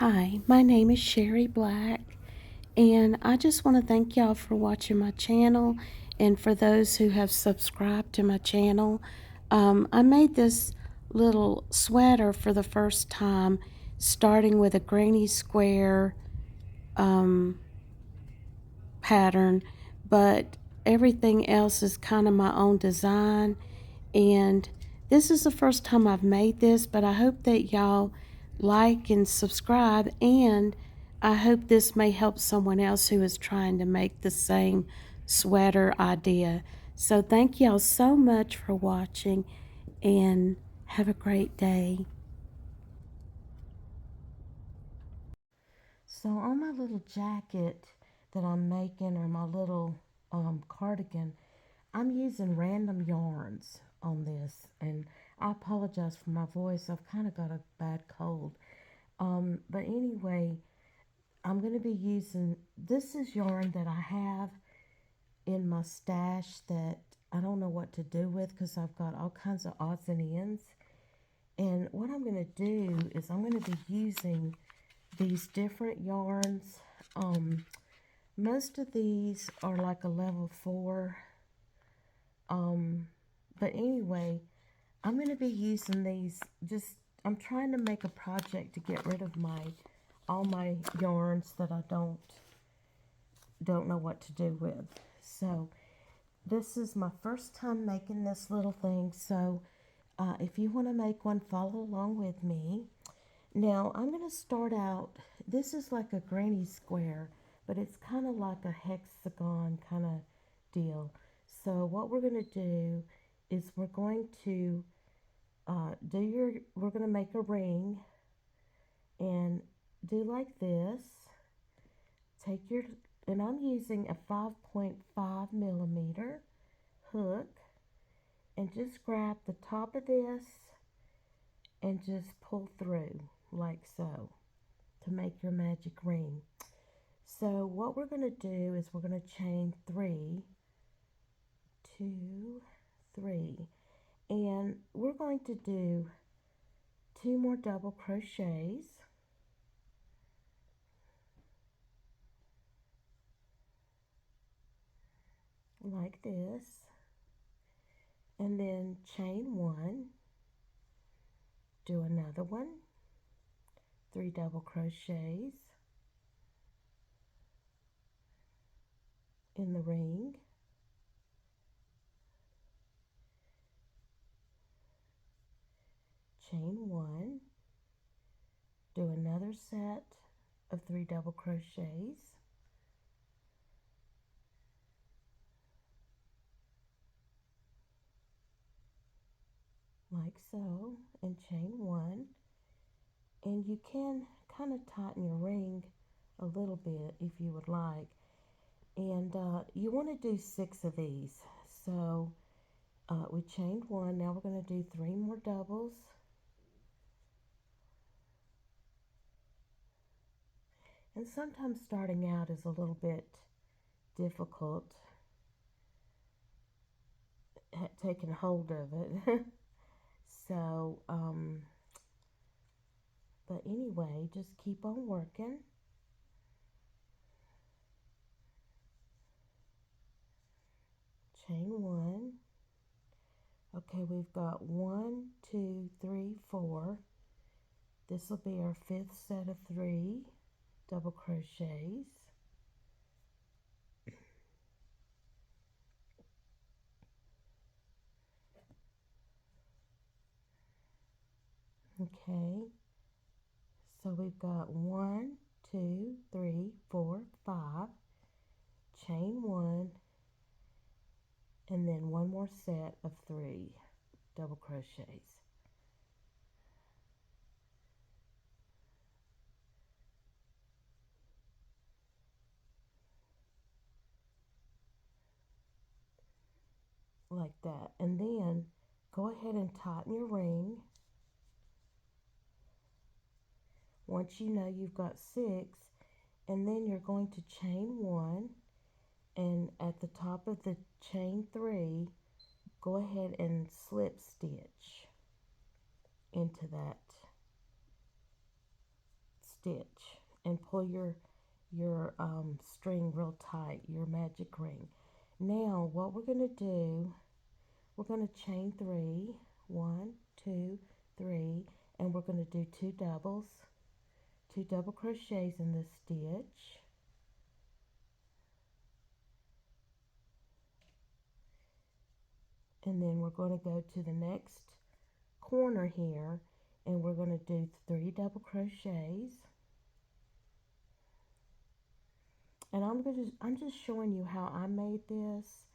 Hi, my name is Sherry Black, and I just want to thank y'all for watching my channel and for those who have subscribed to my channel. I made this little sweater for the first time, starting with a granny square um, pattern, but everything else is kind of my own design. And this is the first time I've made this, but I hope that y'all like and subscribe, and I hope this may help someone else who is trying to make the same sweater idea. So thank y'all so much for watching, and have a great day. So on my little jacket that I'm making, or my little cardigan, I'm using random yarns on this, and I apologize for my voice. I've kind of got a bad cold. But anyway, I'm going to be using, this is yarn that I have in my stash that I don't know what to do with because I've got all kinds of odds and ends. And what I'm going to do is I'm going to be using these different yarns. Most of these are like a level 4. But anyway, I'm going to be using these, I'm trying to make a project to get rid of all my yarns that I don't know what to do with. So this is my first time making this little thing. So if you want to make one, follow along with me. Now I'm going to start out, this is like a granny square, but it's kind of like a hexagon kind of deal. So what we're going to do is we're going to we're going to make a ring and do like this. Take your, and I'm using a 5.5 millimeter hook, and just grab the top of this and just pull through like so to make your magic ring. So what we're going to do is we're going to chain 3, 2, 3, and we're going to do 2 more double crochets like this, and then chain 1, do another one, 3 double crochets in the ring, chain 1, do another set of 3 double crochets, like so, and chain 1. And you can kind of tighten your ring a little bit if you would like. And you want to do 6 of these. So we chained 1. Now we're going to do 3 more doubles. And sometimes starting out is a little bit difficult taking hold of it. So, but anyway, just keep on working. Chain 1. Okay, we've got 1, 2, 3, 4. This will be our 5th set of 3 double crochets. Okay, so we've got 1, 2, 3, 4, 5, chain 1, and then 1 more set of 3 double crochets. Like that. And then go ahead and tighten your ring. Once you know you've got 6, and then you're going to chain 1, and at the top of the chain 3, go ahead and slip stitch into that stitch and pull your string real tight, your magic ring. Now what we're going to do, we're going to chain three, one, two, three, and we're going to do two double crochets in this stitch. And then we're going to go to the next corner here, and we're going to do three double crochets. And I'm just showing you how I made this.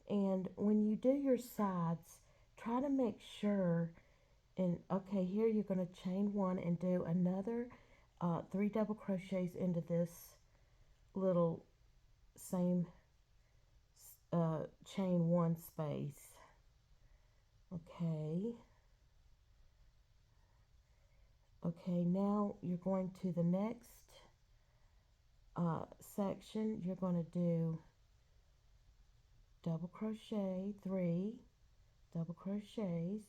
And when you do your sides, try to make sure, and okay, here you're going to chain one and do another three double crochets into this little same chain one space. Okay. Okay, now you're going to the next section. You're going to do double crochet, three double crochets,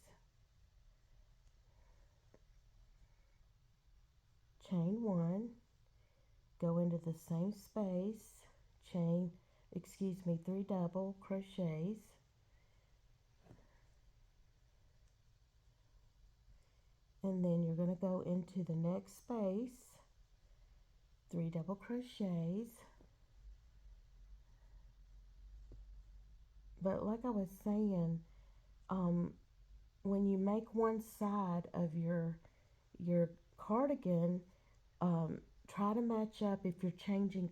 chain one, go into the same space, three double crochets, and then you're going to go into the next space, three double crochets. But like I was saying, when you make one side of your cardigan, try to match up. If you're changing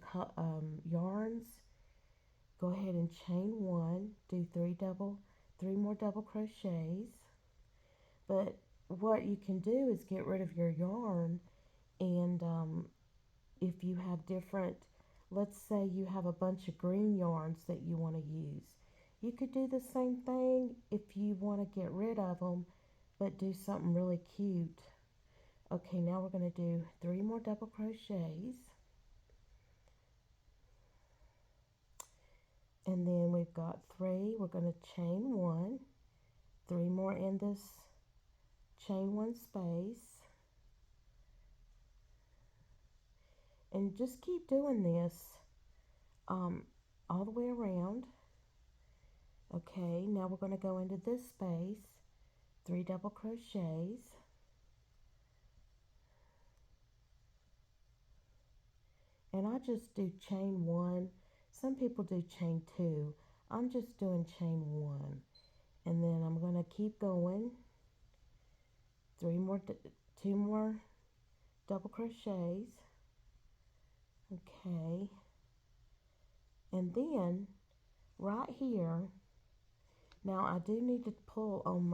yarns, go ahead and chain one, do three more double crochets. But what you can do is get rid of your yarn, and if you have different, let's say you have a bunch of green yarns that you want to use, you could do the same thing if you want to get rid of them, but do something really cute. Okay, now we're going to do three more double crochets, and then we've got three. We're going to chain one, three more in this chain one space, and just keep doing this all the way around. Okay, now we're going to go into this space, three double crochets, and I just do chain one. Some people do chain two. I'm just doing chain one, and then I'm going to keep going, two more double crochets. Okay, and then right here, now I do need to pull on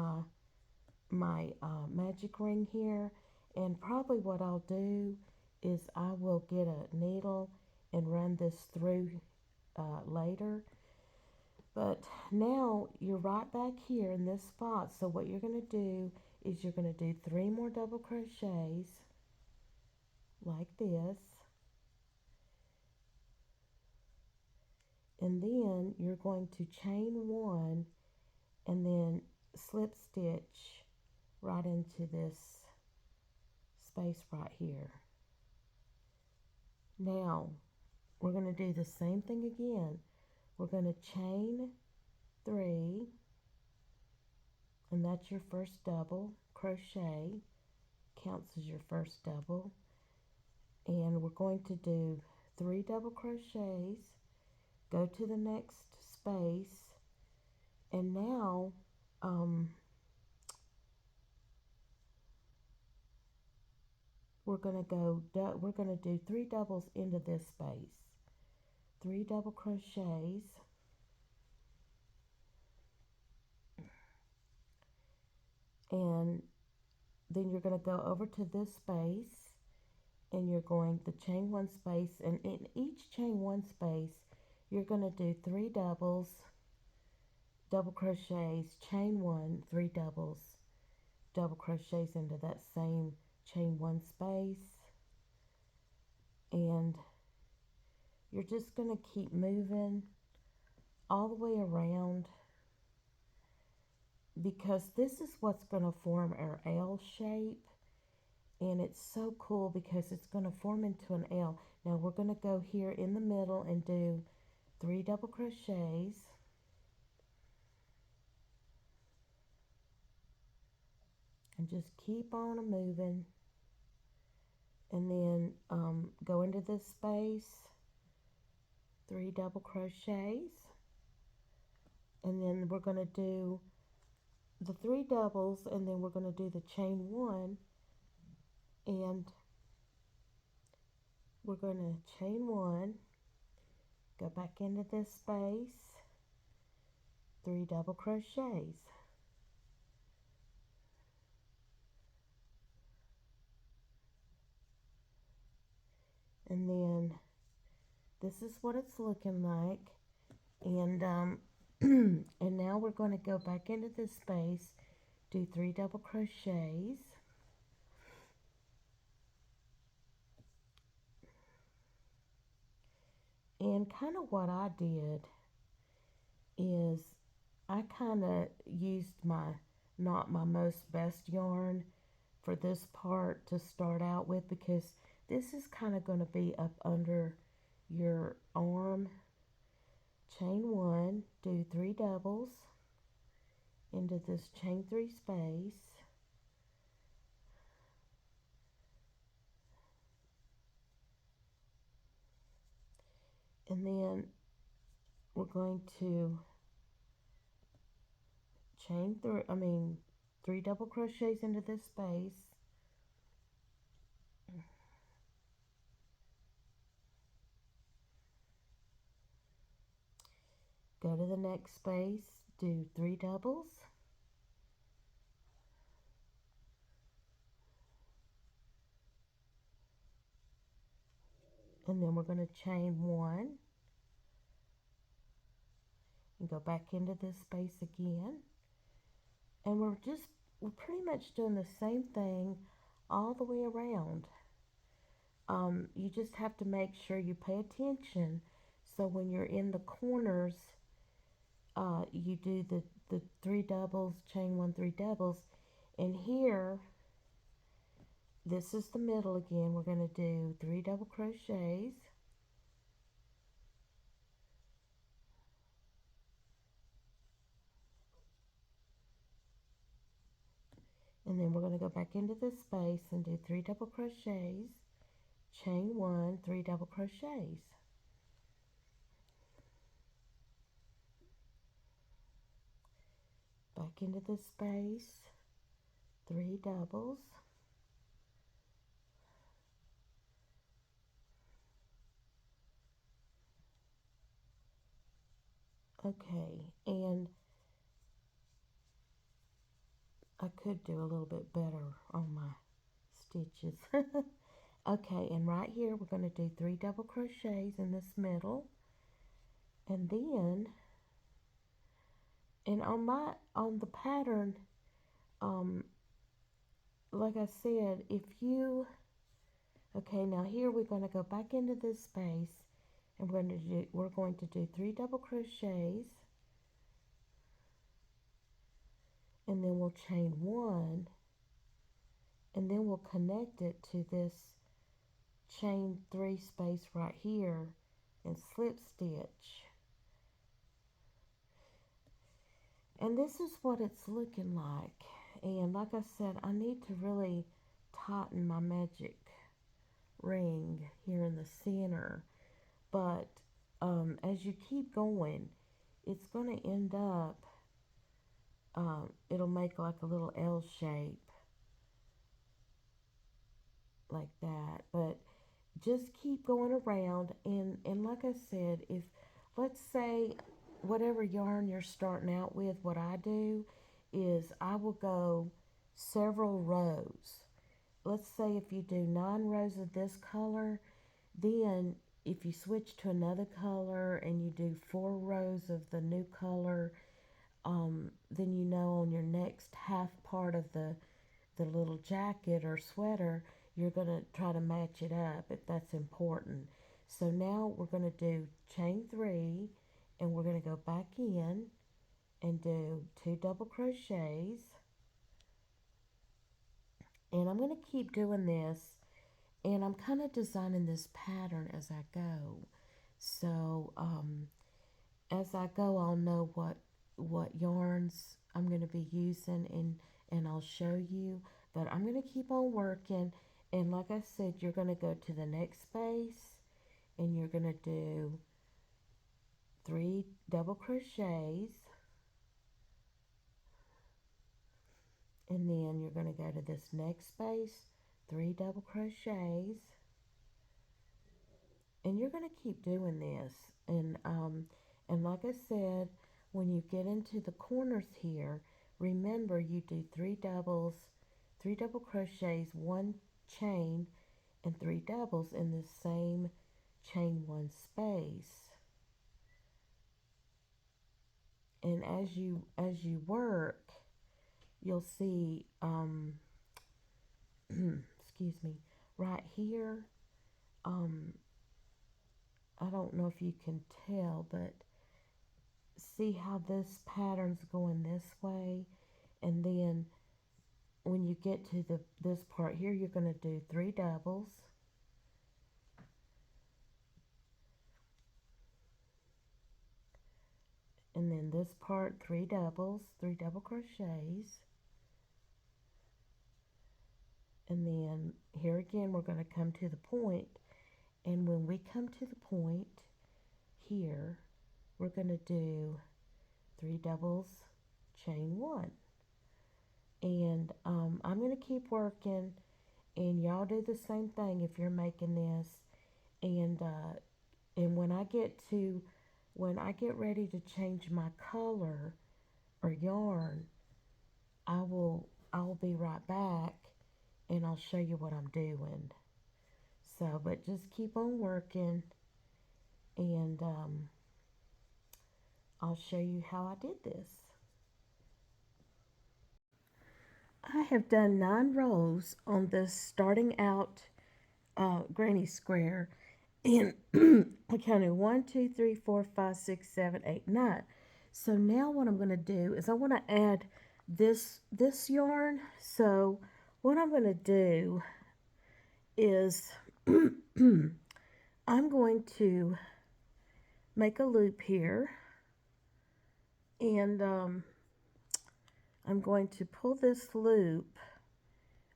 my magic ring here, and probably what I'll do is I will get a needle and run this through later. But now you're right back here in this spot, so what you're going to do is you're going to do three more double crochets like this, and then you're going to chain one and then slip stitch right into this space right here. Now we're going to do the same thing again. We're going to chain three, and that's your first double crochet, counts as your first double, and we're going to do three double crochets, go to the next space, and now we're going to do three doubles into this space, three double crochets, and then you're going to go over to this space, and you're going to chain one space, and in each chain one space you're going to do three doubles, double crochets, chain one, three doubles, double crochets into that same chain one space, and you're just going to keep moving all the way around, because this is what's going to form our L shape. And it's so cool because it's going to form into an L. Now we're going to go here in the middle and do 3 double crochets, and just keep on a moving, and then go into this space, 3 double crochets, and then we're going to do the 3 doubles, and then we're going to do the chain 1, and we're going to chain 1, go back into this space, 3 double crochets, and then this is what it's looking like. And and now we're going to go back into this space, do 3 double crochets, and kind of what I did is I kind of used my not my most best yarn for this part to start out with, because this is kind of going to be up under your arm. Chain 1, do 3 doubles into this chain 3 space, and then we're going to chain 3, 3 double crochets into this space, go to the next space, do 3 doubles, and then we're going to chain 1 and go back into this space again, and we're pretty much doing the same thing all the way around. You just have to make sure you pay attention, so when you're in the corners, you do the 3 doubles, chain 1, 3 doubles, and here, this is the middle again. We're going to do 3 double crochets, and then we're going to go back into this space and do 3 double crochets, chain 1, 3 double crochets, back into this space, 3 doubles, okay, and I could do a little bit better on my stitches. Okay, and right here we're going to do 3 double crochets in this middle, and then, and on the pattern, um like I said, if you, okay, now here we're going to go back into this space, and we're going to do 3 double crochets, and then we'll chain 1, and then we'll connect it to this chain 3 space right here and slip stitch. And this is what it's looking like. And like I said, I need to really tighten my magic ring here in the center. But as you keep going, it's going to end up, it'll make like a little L shape like that. But just keep going around, and like I said, if, let's say, whatever yarn you're starting out with, what I do is I will go several rows. Let's say if you do 9 rows of this color, then if you switch to another color and you do 4 rows of the new color, then you know on your next half part of the little jacket or sweater, you're going to try to match it up if that's important. So now we're going to do chain 3, and we're going to go back in and do 2 double crochets, And I'm going to keep doing this, and I'm kind of designing this pattern as I go. So as I go, I'll know what yarns I'm going to be using, and I'll show you. But I'm going to keep on working, and like I said, you're going to go to the next space, and you're going to do 3 double crochets, and then you're going to go to this next space, 3 double crochets, and you're going to keep doing this. And like I said, when you get into the corners here, remember you do 3 double crochets, 1 chain, and 3 doubles in the same chain 1 space. And as you work, you'll see excuse me, right here, um I don't know if you can tell, but see how this pattern's going this way, and then when you get to this part here, you're going to do 3 doubles, and then this part 3 doubles, 3 double crochets, and then here again we're going to come to the point, and when we come to the point here, we're going to do 3 doubles, chain 1. And I'm going to keep working, and y'all do the same thing if you're making this. And when I get ready to change my color or yarn, I'll be right back, and I'll show you what I'm doing. So, but just keep on working, and I'll show you how I did this. I have done 9 rows on this starting out granny square, and I counted 1, 2, 3, 4, 5, 6, 7, 8, 9. So now what I'm going to do is I want to add this yarn. So what I'm going to do is I'm going to make a loop here, and I'm going to pull this loop.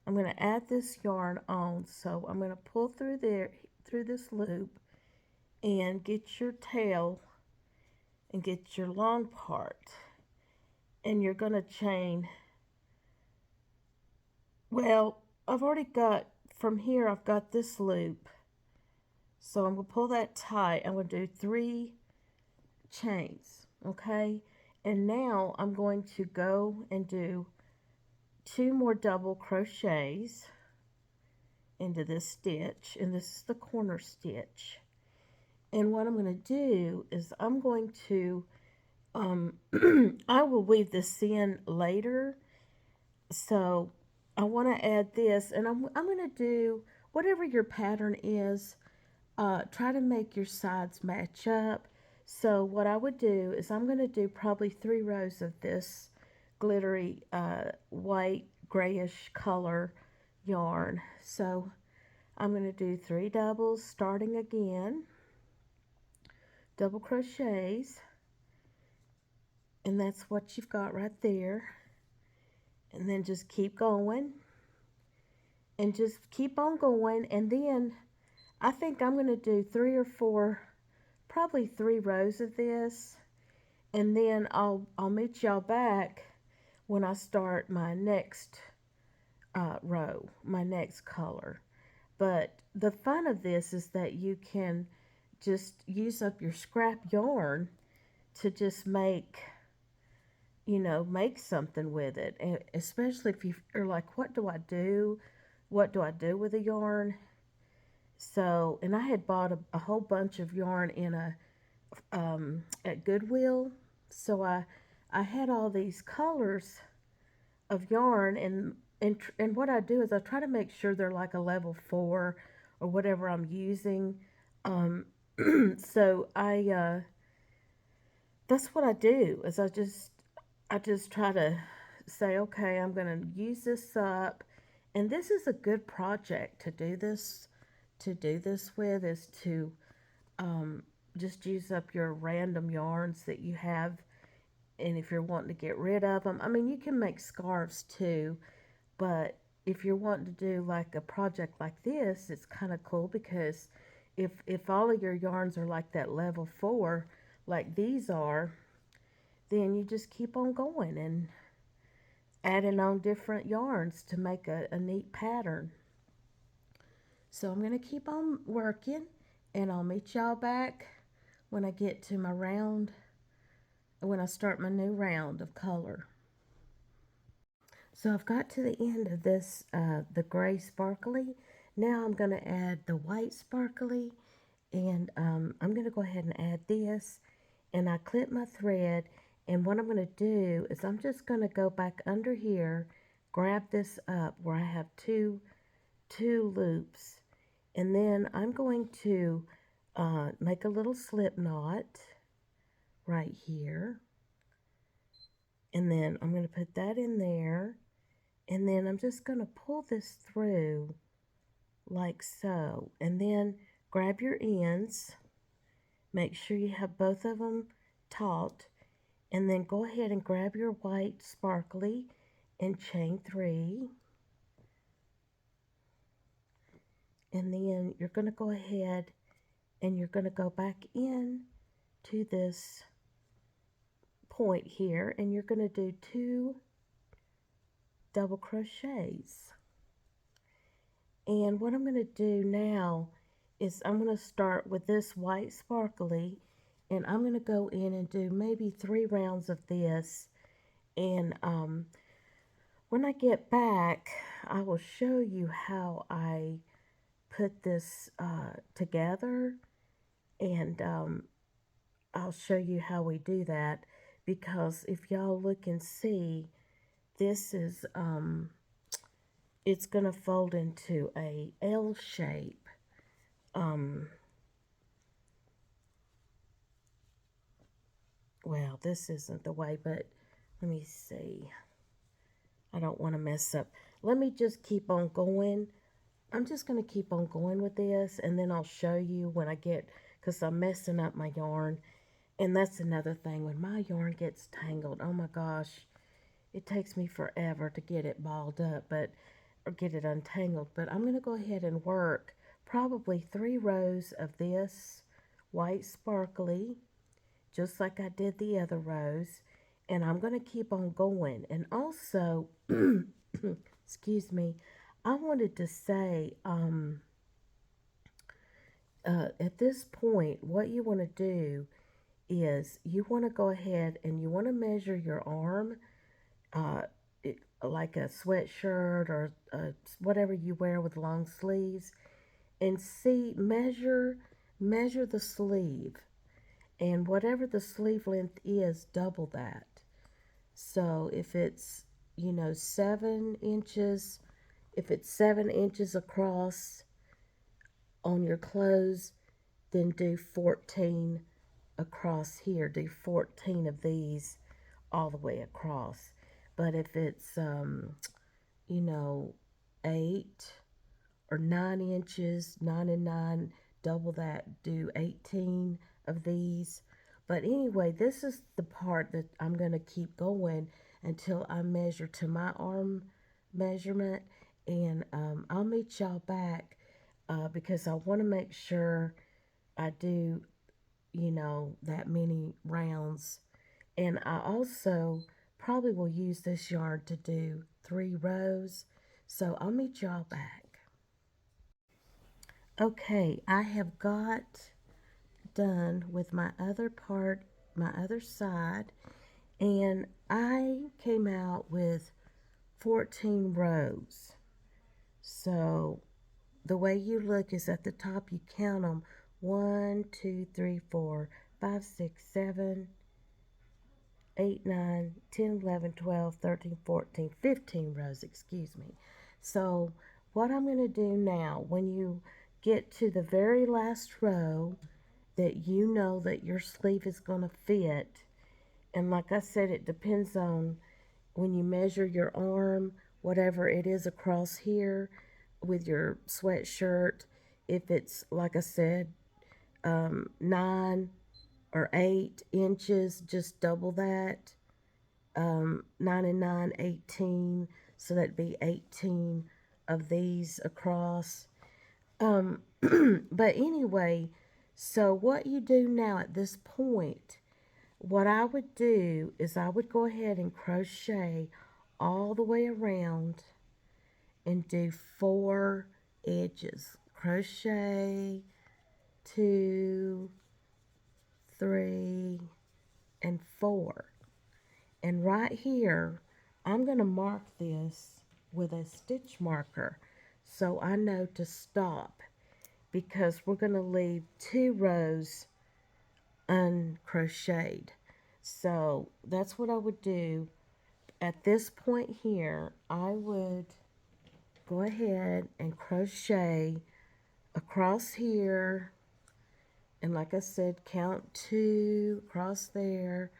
I'm going to add this yarn on, so I'm going to pull through this loop, and get your tail and get your long part, and you're going to chain. Well, I've already got from here, I've got this loop, so I'm going to pull that tight. I'm going to do 3 chains, okay? And now I'm going to go and do 2 more double crochets into this stitch, and this is the corner stitch. And what I'm going to do is I'm going to I will weave this in later, so I want to add this, and I'm going to do whatever your pattern is. Try to make your sides match up. So what I would do is I'm going to do probably 3 rows of this glittery white grayish color yarn. So I'm going to do 3 doubles, starting again, double crochets, and that's what you've got right there. And then just keep going, and just keep on going, and then I think I'm going to do 3 or 4, probably 3 rows of this, and then I'll meet y'all back when I start my next row, my next color. But the fun of this is that you can just use up your scrap yarn to just make something with it, and especially if you are like, what do I do? What do I do with the yarn? So, and I had bought a whole bunch of yarn at Goodwill. So I had all these colors of yarn, and what I do is I try to make sure they're like a level 4 or whatever I'm using. Um, so that's what I do is I just try to say, okay, I'm going to use this up, And this is a good project to do this with, is to um, just use up your random yarns that you have. And if you're wanting to get rid of them, I mean, you can make scarves too, but if you're wanting to do like a project like this, it's kind of cool because if all of your yarns are like that level 4, like these are, then you just keep on going and adding on different yarns to make a neat pattern. So I'm going to keep on working, and I'll meet y'all back when I get to my round, when I start my new round of color. So I've got to the end of this, the gray sparkly. Now I'm going to add the white sparkly, and I'm going to go ahead and add this. And I clip my thread, and what I'm going to do is I'm just going to go back under here, grab this up where I have two loops, and then I'm going to make a little slip knot right here, and then I'm going to put that in there, and then I'm just going to pull this through like so, and then grab your ends, make sure you have both of them taut, and then go ahead and grab your white sparkly and chain 3, and then you're going to go ahead and you're going to go back in to this point here, and you're going to do 2 double crochets. And what I'm going to do now is I'm going to start with this white sparkly, and I'm going to go in and do maybe 3 rounds of this, and when I get back I will show you how I put this together, and I'll show you how we do that, because if y'all look and see, this is it's gonna fold into a L shape. Well, this isn't the way, but let me see. I don't want to mess up. Let me just keep on going. I'm just going to keep on going with this, and then I'll show you when I get, because I'm messing up my yarn. And that's another thing. When my yarn gets tangled, oh my gosh, it takes me forever to get it balled up, or get it untangled. But I'm going to go ahead and work probably 3 rows of this white sparkly, just like I did the other rows. And I'm going to keep on going. And also, excuse me, I wanted to say, at this point, what you want to do is you want to go ahead and you want to measure your arm, uh, like a sweatshirt or whatever you wear with long sleeves, and measure the sleeve, and whatever the sleeve length is, double that. So if it's 7 inches, if it's 7 inches across on your clothes, then do 14 across here. Do 14 of these all the way across. But if it's you know 8 or 9 inches, 9 and 9, double that, do 18 of these. But anyway, this is the part that I'm going to keep going until I measure to my arm measurement, and I'll meet y'all back, because I want to make sure I do that many rounds. And I also probably will use this yarn to do 3 rows. So I'll meet y'all back. Okay, I have got done with my other part, my other side, and I came out with 14 rows. So the way you look is at the top, you count them: 1, 2, 3, 4, 5, 6, 7, 8, 9, 10, 11, 12, 13, 14, 15 rows, excuse me. So what I'm going to do now, when you get to the very last row that you know that your sleeve is going to fit, and like I said, it depends on when you measure your arm, whatever it is across here with your sweatshirt. If it's, like I said, 9 or 8 inches, just double that. 9 and 9, 18. So that'd be 18 of these across. But anyway, so what you do now at this point, what I would do is I would go ahead and crochet all the way around and do 4 edges. Crochet, 2, 3, and 4. And right here, I'm going to mark this with a stitch marker so I know to stop, because we're going to leave 2 rows uncrocheted. So that's what I would do. At this point here, I would go ahead and crochet across here, and like I said, count 2 across there,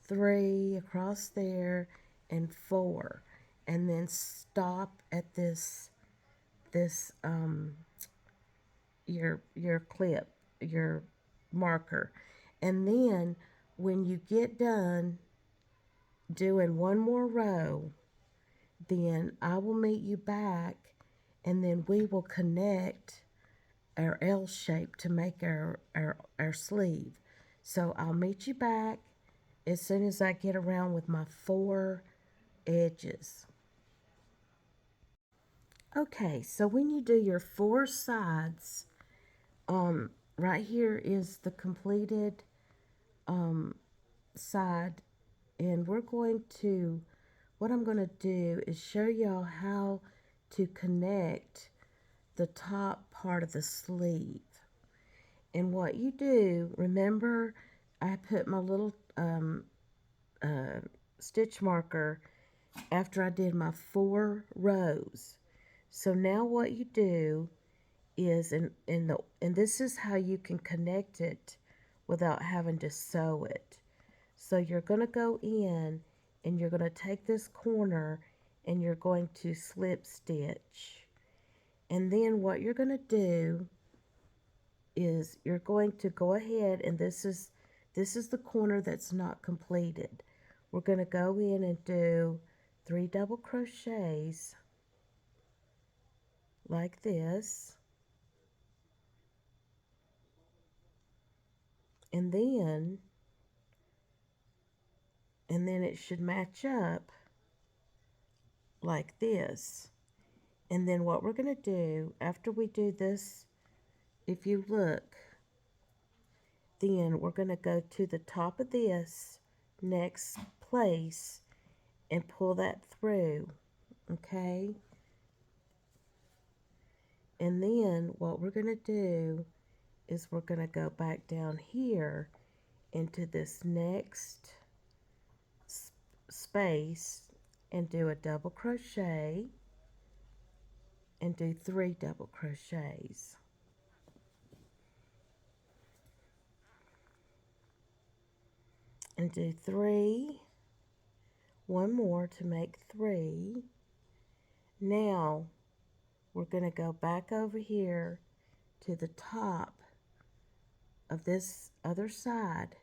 3 across there, and 4, and then stop at this your clip, your marker. And then when you get done doing one more row, then I will meet you back, and then we will connect our L shape to make our sleeve. So I'll meet you back as soon as I get around with my 4 edges. Okay, so when you do your 4 sides, right here is the completed side, and what I'm going to do is show y'all how to connect the top part of the sleeve. And what you do, remember, I put my little stitch marker after I did my 4 rows. So now what you do is, and this is how you can connect it without having to sew it. So you're going to go in and you're going to take this corner and you're going to slip stitch. And then what you're going to do is you're going to go ahead, and this is the corner that's not completed. We're going to go in and do 3 double crochets like this, and then it should match up like this. And then what we're going to do after we do this, if you look, then we're going to go to the top of this next place and pull that through, okay? And then what we're going to do is we're going to go back down here into this next space and do a double crochet and do 3 double crochets. And do 3, one more to make 3. Now we're going to go back over here to the top of this other side,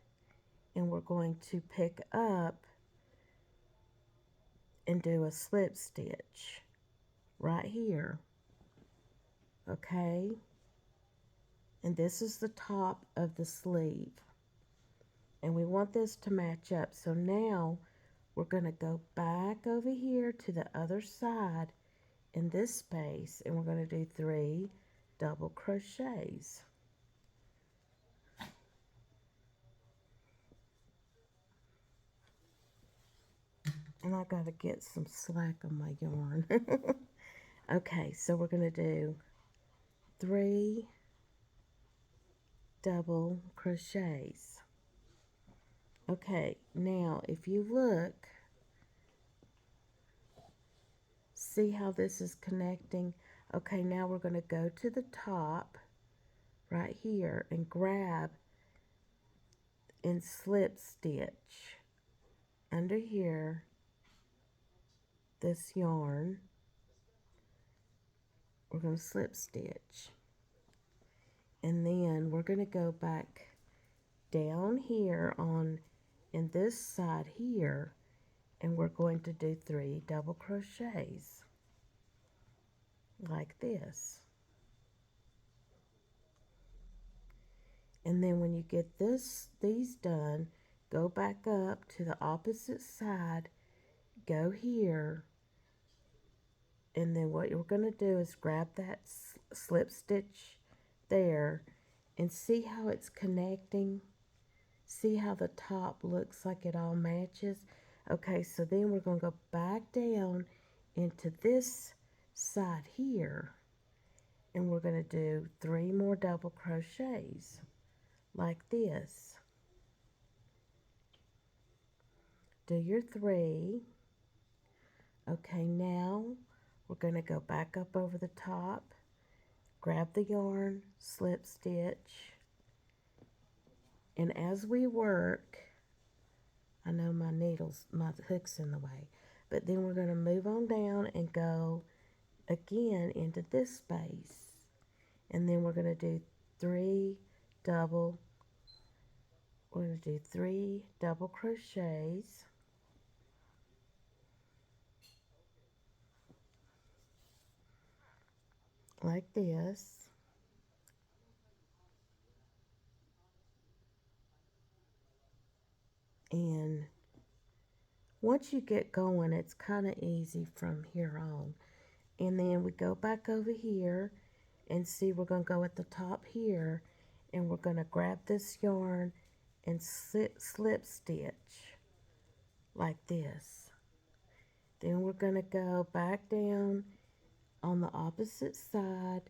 and we're going to pick up and do a slip stitch right here, okay? And this is the top of the sleeve, and we want this to match up. So now we're going to go back over here to the other side in this space, and we're going to do 3 double crochets. And I got to get some slack on my yarn. Okay, so we're going to do 3 double crochets. Okay, now if you look, see how this is connecting? Okay, now we're going to go to the top right here and grab and slip stitch under here this yarn. We're going to slip stitch. And then we're going to go back down here on in this side here, and we're going to do 3 double crochets like this. And then when you get these done, go back up to the opposite side, go here, and then what you're going to do is grab that slip stitch there and see how it's connecting. See how the top looks like it all matches? Okay, so then we're going to go back down into this side here, and we're going to do 3 more double crochets like this. Do your 3. Okay, now we're going to go back up over the top, grab the yarn, slip stitch, and as we work, I know my hook's in the way, but then we're going to move on down and go again into this space, and then we're going to do 3 double crochets like this. And once you get going, it's kind of easy from here on. And then we go back over here and see, we're going to go at the top here, and we're going to grab this yarn and slip stitch like this. Then we're going to go back down on the opposite side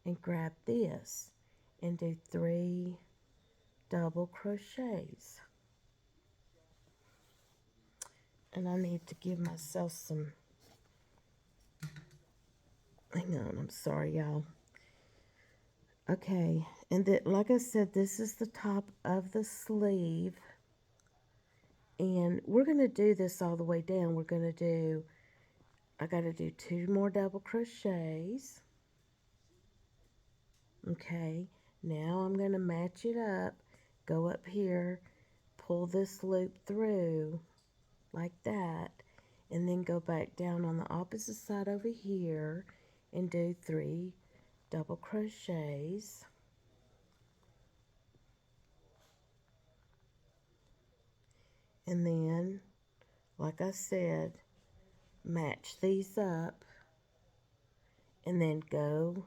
and grab this and do 3 double crochets. And I need to give myself some, hang on, I'm sorry y'all. Okay, and like I said, this is the top of the sleeve, and we're going to do this all the way down. We're going to do, I got to do 2 more double crochets. Okay, now I'm going to match it up, go up here, pull this loop through like that, and then go back down on the opposite side over here and do 3 double crochets. And then, like I said, match these up, and then go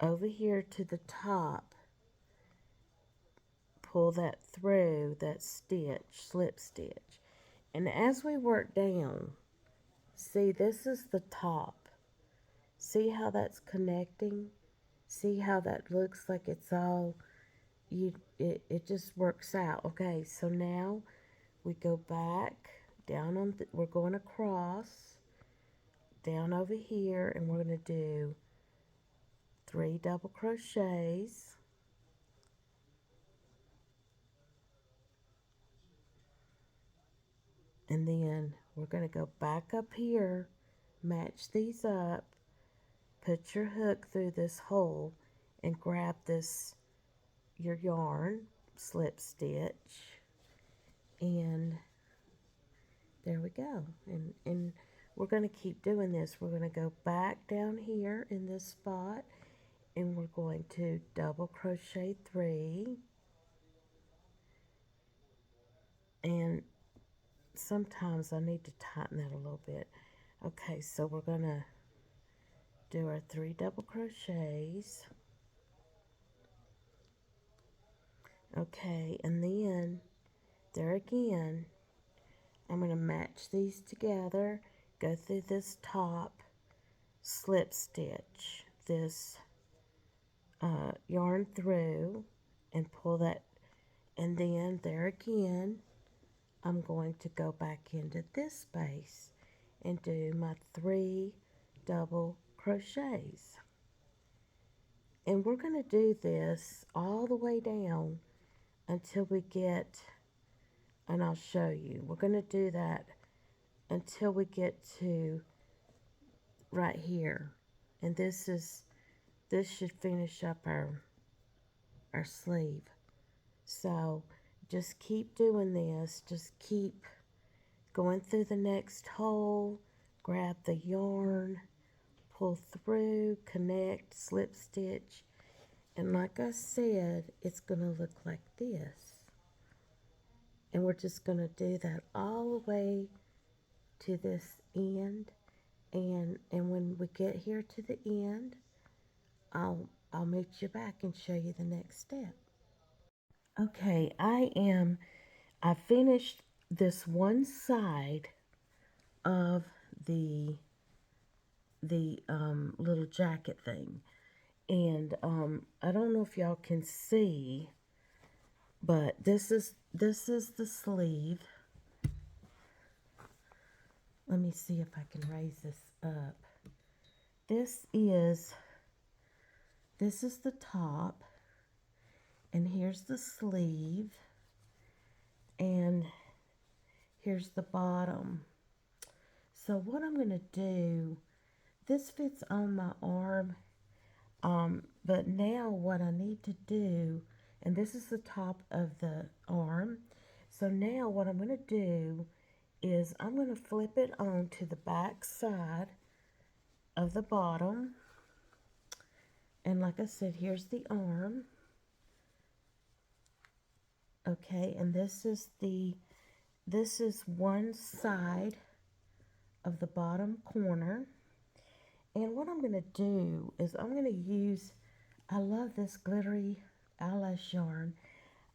over here to the top, pull that through that stitch, slip stitch. And as we work down, see, this is the top. See how that's connecting? See how that looks like it's all, it just works out. Okay, so now we go back down on, we're going across, down over here, and we're going to do 3 double crochets. And then we're going to go back up here, match these up, put your hook through this hole, and grab this, your yarn, slip stitch, and there we go. And we're going to keep doing this. We're going to go back down here in this spot, and we're going to double crochet 3, and sometimes I need to tighten that a little bit. Okay, so we're going to do our 3 double crochets. Okay, and then there again, I'm going to match these together, go through this top, slip stitch this yarn through, and pull that, and then there again, I'm going to go back into this space and do my 3 double crochets. And we're going to do this all the way down until we get, and I'll show you, we're going to do that until we get to right here. And this should finish up our sleeve. So just keep doing this. Just keep going through the next hole, grab the yarn, pull through, connect, slip stitch, and like I said, it's going to look like this. And we're just going to do that all the way to this end. And when we get here to the end, I'll meet you back and show you the next step. Okay, I finished this one side of the little jacket thing. And I don't know if y'all can see, but this is the sleeve. Let me see if I can raise this up. This is the top, and here's the sleeve, and here's the bottom. So what I'm going to do, this fits on my arm, but now what I need to do, and this is the top of the arm, so now what I'm going to do is I'm going to flip it on to the back side of the bottom, and like I said, here's the arm. Okay, and this is one side of the bottom corner. And what I'm going to do is I'm going to use, I love this glittery eyelash yarn.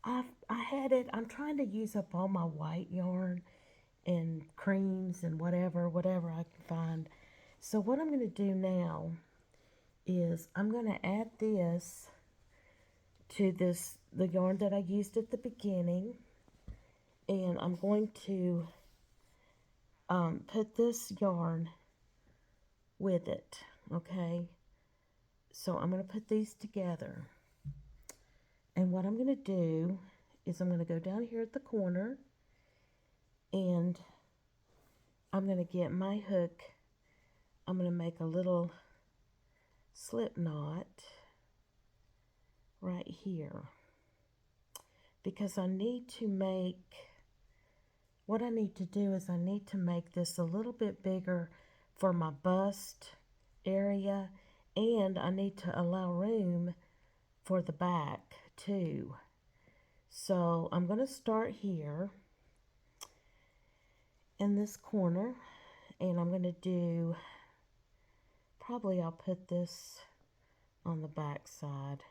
I had it, I'm trying to use up all my white yarn and creams and whatever I can find. So what I'm going to do now is I'm going to add this to the yarn that I used at the beginning, and I'm going to put this yarn with it. Okay, so I'm going to put these together, and what I'm going to do is I'm going to go down here at the corner, and I'm going to get my hook. I'm going to make a little slip knot right here, because I need to make, what I need to do is I need to make this a little bit bigger for my bust area, and I need to allow room for the back too. So I'm going to start here in this corner, and I'm going to do, probably I'll put this on the back side,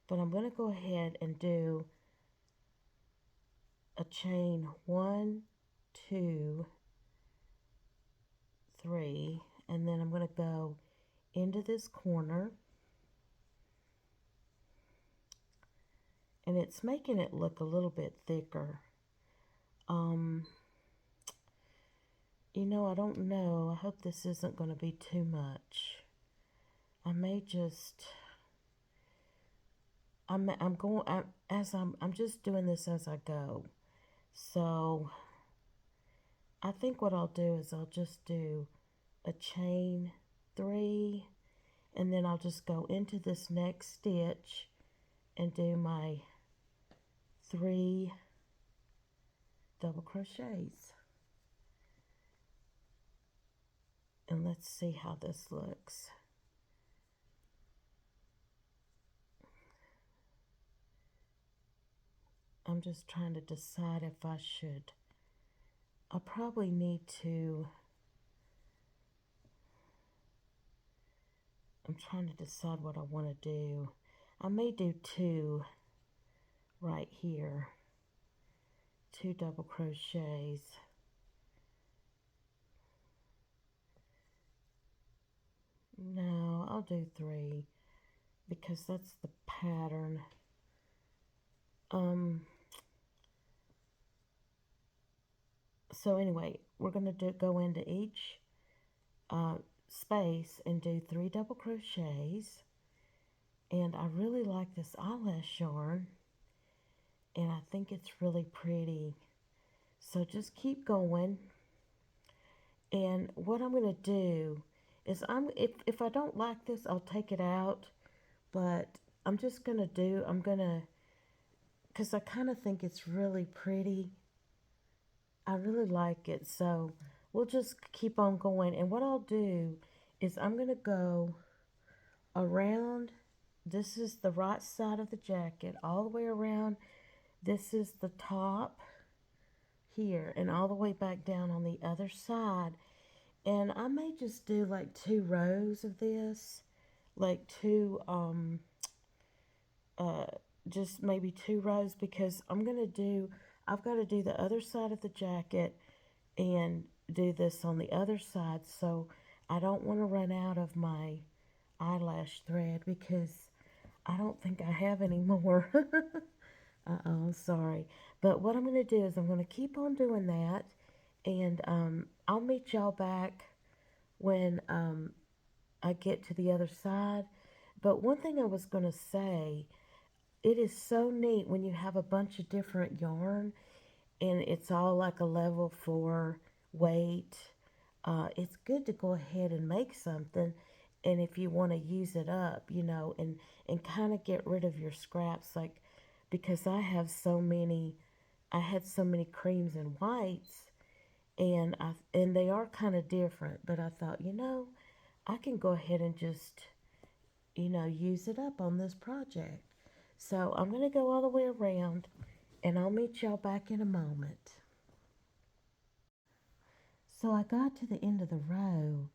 but I'm going to go ahead and do a chain 1, 2, 3, and then I'm going to go into this corner, and it's making it look a little bit thicker. You know, I don't know. I hope this isn't going to be too much. I may just, I'm just doing this as I go. So I think what I'll do is I'll just do a chain 3, and then I'll just go into this next stitch and do my 3 double crochets. And let's see how this looks. I'm just trying to decide if I should. I probably need to, I'm trying to decide what I want to do. I may do 2 right here, 2 double crochets. No, I'll do 3 because that's the pattern. So anyway, we're going to go into each space and do 3 double crochets. And I really like this eyelash yarn, and I think it's really pretty. So just keep going. And what I'm going to do is if I don't like this, I'll take it out. But I'm just going to I'm going to, because I kind of think it's really pretty. I really like it. So we'll just keep on going. And what I'll do is I'm going to go around. This is the right side of the jacket, all the way around. This is the top here, and all the way back down on the other side. And I may just do like 2 rows of this, like uh, just maybe 2 rows, because I've got to do the other side of the jacket and do this on the other side. So I don't want to run out of my eyelash thread because I don't think I have any more. I'm sorry. But what I'm going to do is I'm going to keep on doing that. And I'll meet y'all back when I get to the other side. But one thing I was going to say, it is so neat when you have a bunch of different yarn and it's all like a level 4 weight. It's good to go ahead and make something, and if you want to use it up, and kind of get rid of your scraps, like, because I had so many creams and whites, and they are kind of different, but I thought, I can go ahead and just, use it up on this project. So I'm going to go all the way around, and I'll meet y'all back in a moment. So I got to the end of the row,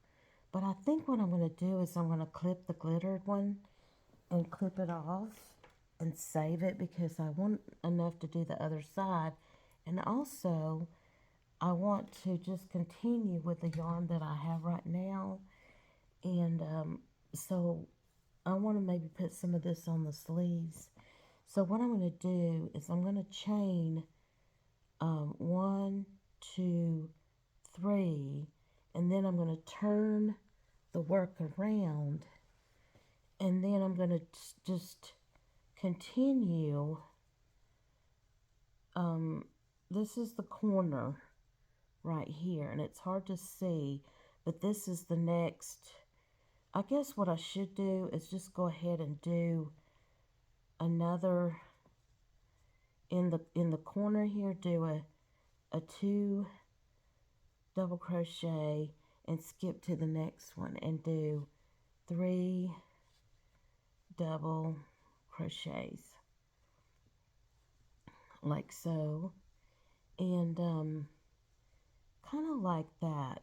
but I think what I'm going to do is I'm going to clip the glittered one and clip it off and save it, because I want enough to do the other side. And also, I want to just continue with the yarn that I have right now. And so I want to maybe put some of this on the sleeves. So what I'm going to do is I'm going to chain 1, 2, 3, and then I'm going to turn the work around, and then I'm going to just continue. This is the corner right here, and it's hard to see, but this is the next. I guess what I should do is just go ahead and do another in the corner here, do a 2 double crochet and skip to the next one and do 3 double crochets like so, and kind of like that.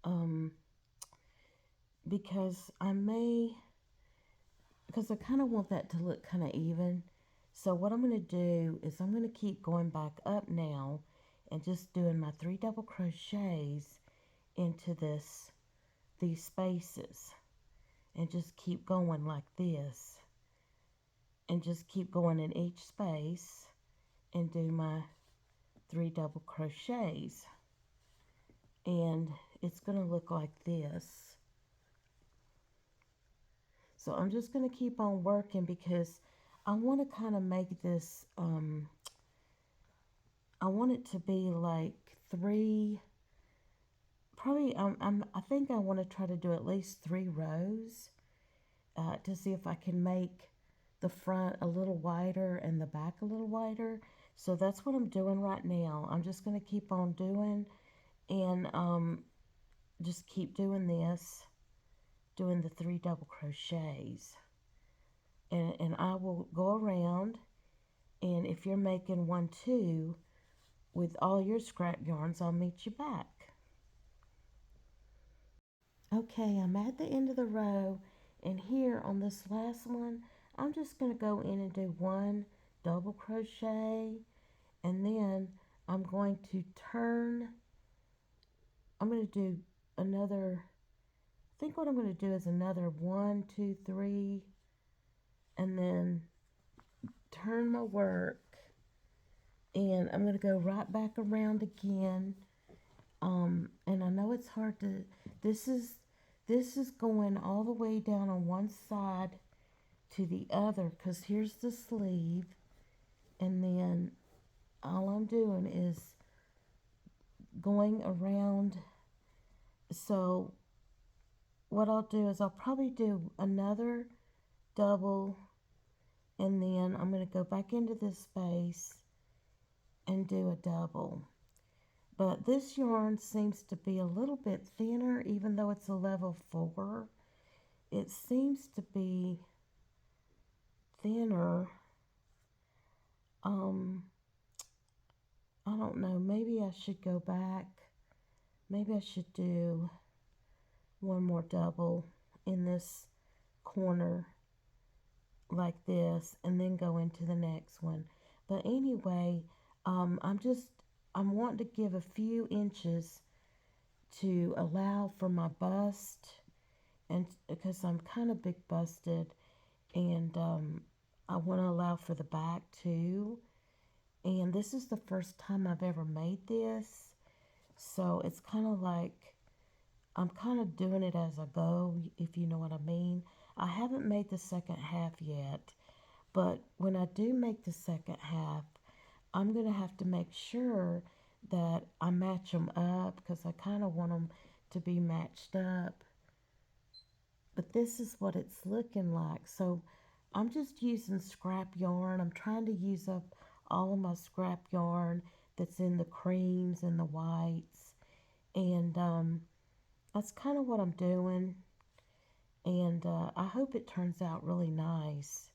um because I kind of want that to look kind of even. So what I'm going to do is I'm going to keep going back up now and just doing my 3 double crochets into these spaces, and just keep going like this, and just keep going in each space and do my 3 double crochets, and it's going to look like this. So I'm just going to keep on working, because I want to kind of make this, I want it to be like 3, probably, I think I want to try to do at least 3 rows to see if I can make the front a little wider and the back a little wider. So that's what I'm doing right now. I'm just going to keep on doing, and just keep doing this, doing the 3 double crochets. And I will go around, and if you're making 1, 2 with all your scrap yarns, I'll meet you back. Okay, I'm at the end of the row, and here on this last one, I'm just going to go in and do 1 double crochet, and then I'm going to turn. I'm going to do another, I think what I'm going to do is another 1, 2, 3, and then turn my work, and I'm going to go right back around again. And I know it's hard to, this is going all the way down on one side to the other, because here's the sleeve, and then all I'm doing is going around. So what I'll do is I'll probably do another double, and then I'm going to go back into this space and do a double. But this yarn seems to be a little bit thinner, even though it's a level 4. It seems to be thinner. I don't know, maybe I should go back. Maybe I should do one more double in this corner like this and then go into the next one. But anyway, I'm wanting to give a few inches to allow for my bust, and because I'm kind of big busted, and I want to allow for the back too. And this is the first time I've ever made this, so it's kind of like I'm kind of doing it as I go, if you know what I mean. I haven't made the second half yet, but when I do make the second half, I'm going to have to make sure that I match them up, because I kind of want them to be matched up. But this is what it's looking like. So I'm just using scrap yarn. I'm trying to use up all of my scrap yarn that's in the creams and the whites. And that's kind of what I'm doing. And I hope it turns out really nice.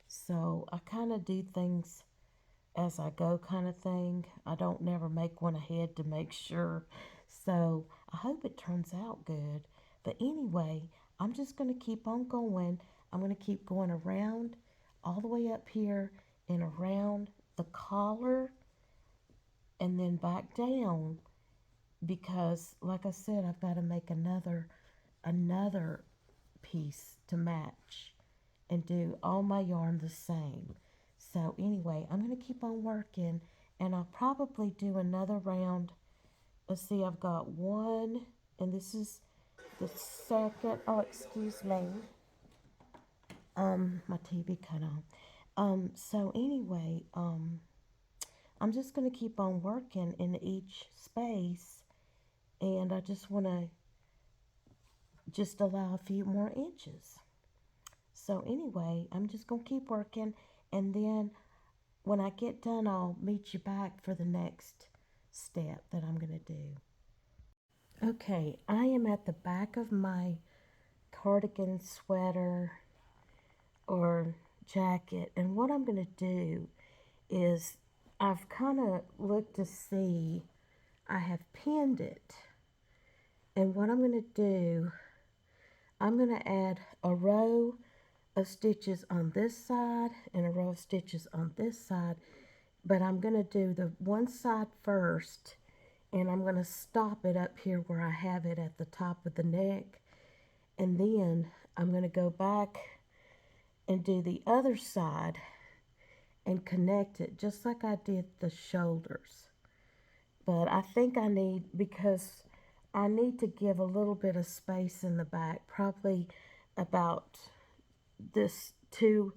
So I kind of do things as I go, kind of thing. I don't never make one ahead to make sure. So I hope it turns out good. But anyway, I'm just going to keep on going. I'm going to keep going around all the way up here and around the collar and then back down, because like I said, I've got to make another piece to match and do all my yarn the same. So anyway, I'm going to keep on working, and I'll probably do another round. Let's see, I've got one, and this is the second. Oh, excuse me. My TV cut on. So anyway, I'm just going to keep on working in each space, and I just want to just allow a few more inches. So anyway, I'm just going to keep working, and then when I get done, I'll meet you back for the next step that I'm going to do. Okay, I am at the back of my cardigan, sweater, or jacket, and what I'm going to do is I've kind of looked to see, I have pinned it, and what I'm going to do, I'm going to add a row of stitches on this side and a row of stitches on this side, but I'm going to do the one side first, and I'm going to stop it up here where I have it at the top of the neck, and then I'm going to go back and do the other side and connect it just like I did the shoulders. But I think I need, because I need to give a little bit of space in the back, probably about this two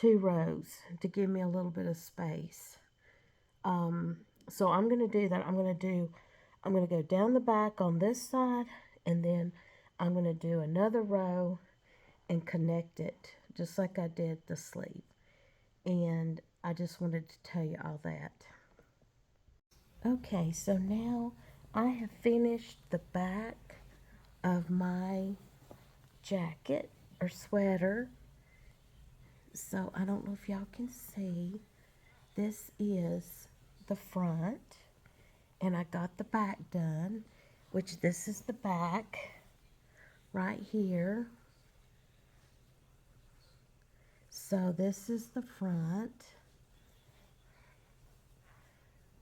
rows, to give me a little bit of space. So I'm going to do that. I'm going to go down the back on this side, and then I'm going to do another row and connect it just like I did the sleeve. And I just wanted to tell you all that. Okay, so now I have finished the back of my jacket or sweater. So I don't know if y'all can see. This is the front, and I got the back done, which this is the back right here. So this is the front.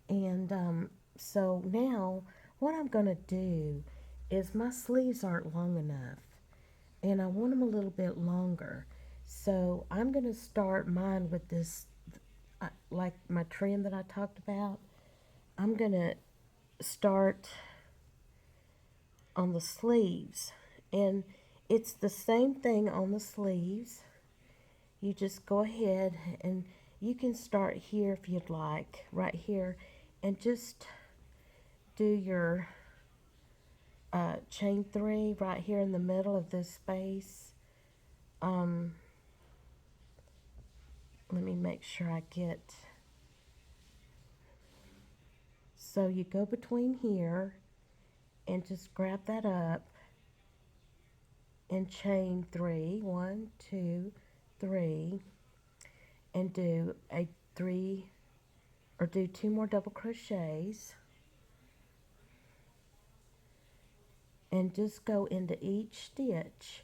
And so now what I'm going to do is, my sleeves aren't long enough, and I want them a little bit longer. So I'm going to start mine with this, like my trim that I talked about. I'm going to start on the sleeves, and it's the same thing on the sleeves. You just go ahead and you can start here if you'd like, right here, and just do your chain 3 right here in the middle of this space. Um, Let me make sure I get. So you go between here and just grab that up and chain 3, 1, 2, 3, and do a 3 or do 2 more double crochets, and just go into each stitch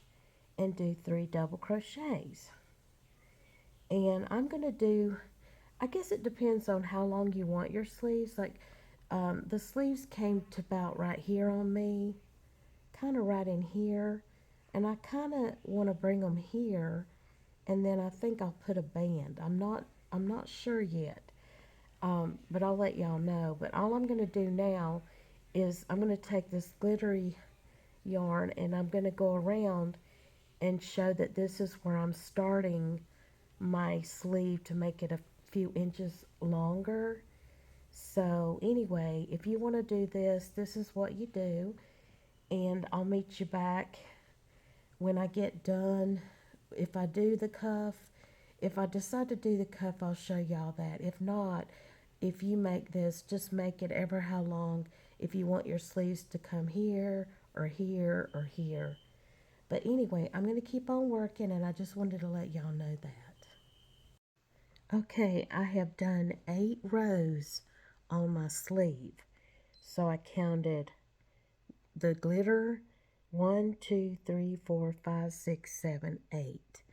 and do 3 double crochets. And I'm going to do, I guess it depends on how long you want your sleeves. Like the sleeves came to about right here on me, kind of right in here, and I kind of want to bring them here, and then I think I'll put a band. I'm not sure yet, but I'll let y'all know. But all I'm going to do now is I'm going to take this glittery yarn and I'm going to go around and show that this is where I'm starting my sleeve to make it a few inches longer. So anyway, if you want to do this, this is what you do, and I'll meet you back when I get done. If I do the cuff, if I decide to do the cuff, I'll show y'all that. If not, if you make this, just make it ever how long, if you want your sleeves to come here or here or here. But anyway, I'm going to keep on working, and I just wanted to let y'all know that. Okay, I have done 8 rows on my sleeve. So I counted the glitter 1, 2, 3, 4, 5, 6, 7, 8.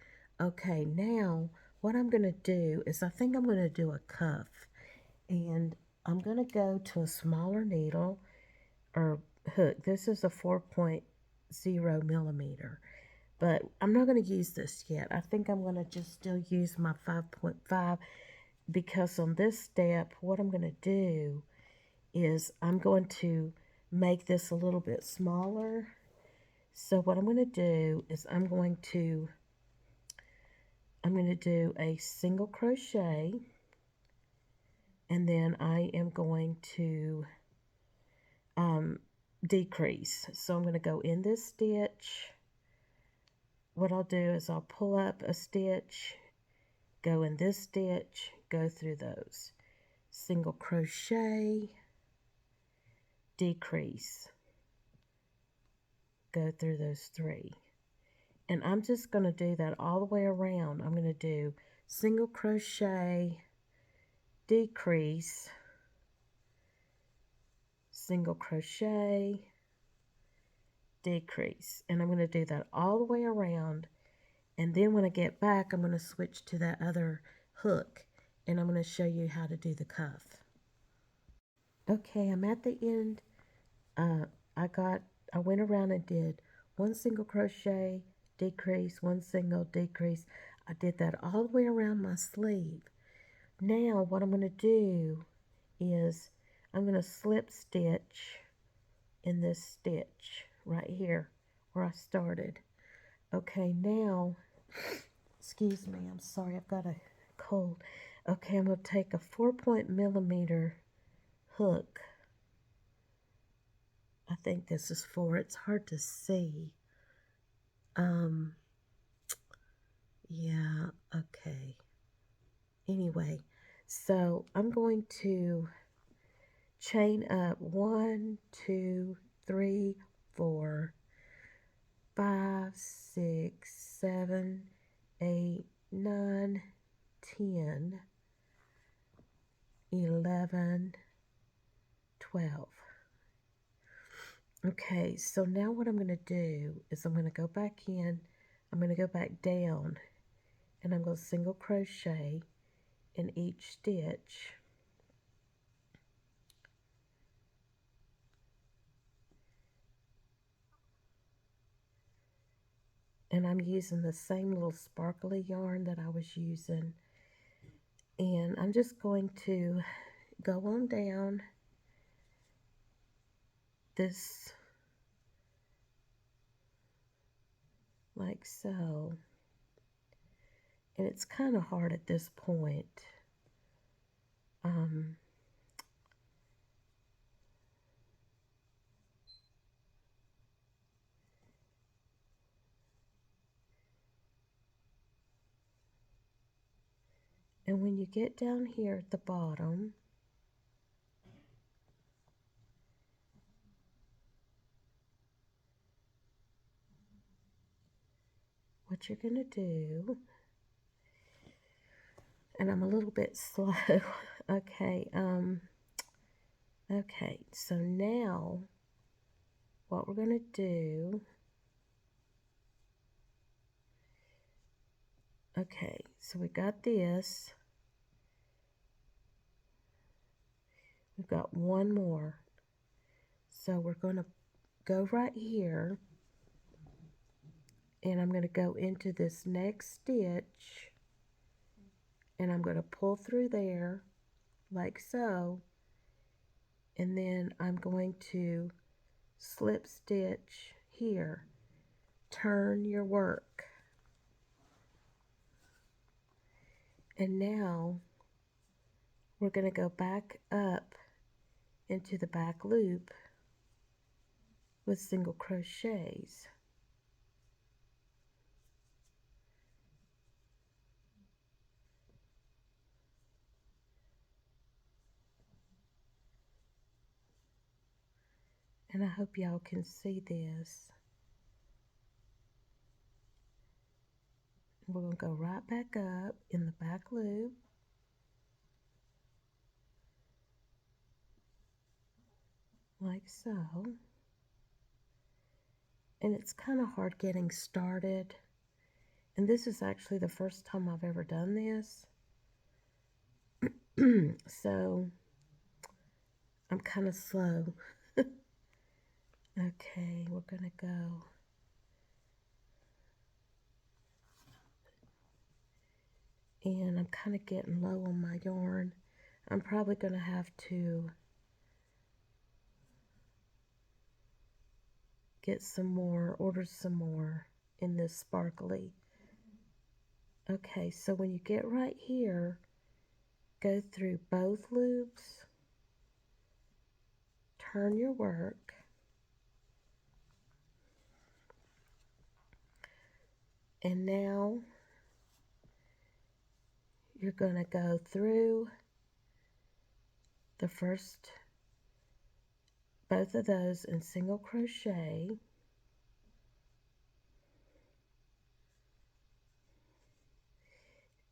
Okay, now what I'm going to do is I think I'm going to do a cuff. And I'm going to go to a smaller needle or hook. This is a 4.0 millimeter. But I'm not going to use this yet. I think I'm going to just still use my 5.5, because on this step, what I'm going to do is I'm going to make this a little bit smaller. So what I'm going to do is I'm going to do a single crochet, and then I am going to decrease. So I'm going to go in this stitch. What I'll do is I'll pull up a stitch, go in this stitch, go through those. Single crochet, decrease, go through those 3. And I'm just going to do that all the way around. I'm going to do single crochet, decrease, single crochet, decrease. And I'm going to do that all the way around. And then when I get back, I'm going to switch to that other hook, and I'm going to show you how to do the cuff. Okay, I'm at the end. I went around and did 1 single crochet, decrease, 1 single, decrease. I did that all the way around my sleeve. Now what I'm going to do is I'm going to slip stitch in this stitch right here where I started. Okay, now, excuse me, I'm sorry, I've got a cold. Okay, I'm going to take a 4.0 hook. I think this is 4. It's hard to see. Yeah, okay. Anyway, so I'm going to chain up 1, 2, 3, 4, 5, 6, 7, 8, 9, 10, 11, 12. Okay, so now what I'm going to do is I'm going to go back in, I'm going to go back down, and I'm going to single crochet in each stitch. And I'm using the same little sparkly yarn that I was using. And I'm just going to go on down this like so. And it's kind of hard at this point. And when you get down here at the bottom, what you're going to do, and I'm a little bit slow. Okay, okay, so now what we're going to do, okay, so we got this. We've got one more. So we're going to go right here, and I'm going to go into this next stitch, and I'm going to pull through there like so, and then I'm going to slip stitch here, turn your work, and now we're going to go back up into the back loop with single crochets. And I hope y'all can see this. We're going to go right back up in the back loop, like so. And it's kind of hard getting started. And this is actually the first time I've ever done this. So I'm kind of slow. Okay, we're going to go. And I'm kind of getting low on my yarn. I'm probably going to have to get some more, order some more in this sparkly. Okay, so when you get right here, go through both loops, turn your work, and now you're going to go through the first, both of those in single crochet,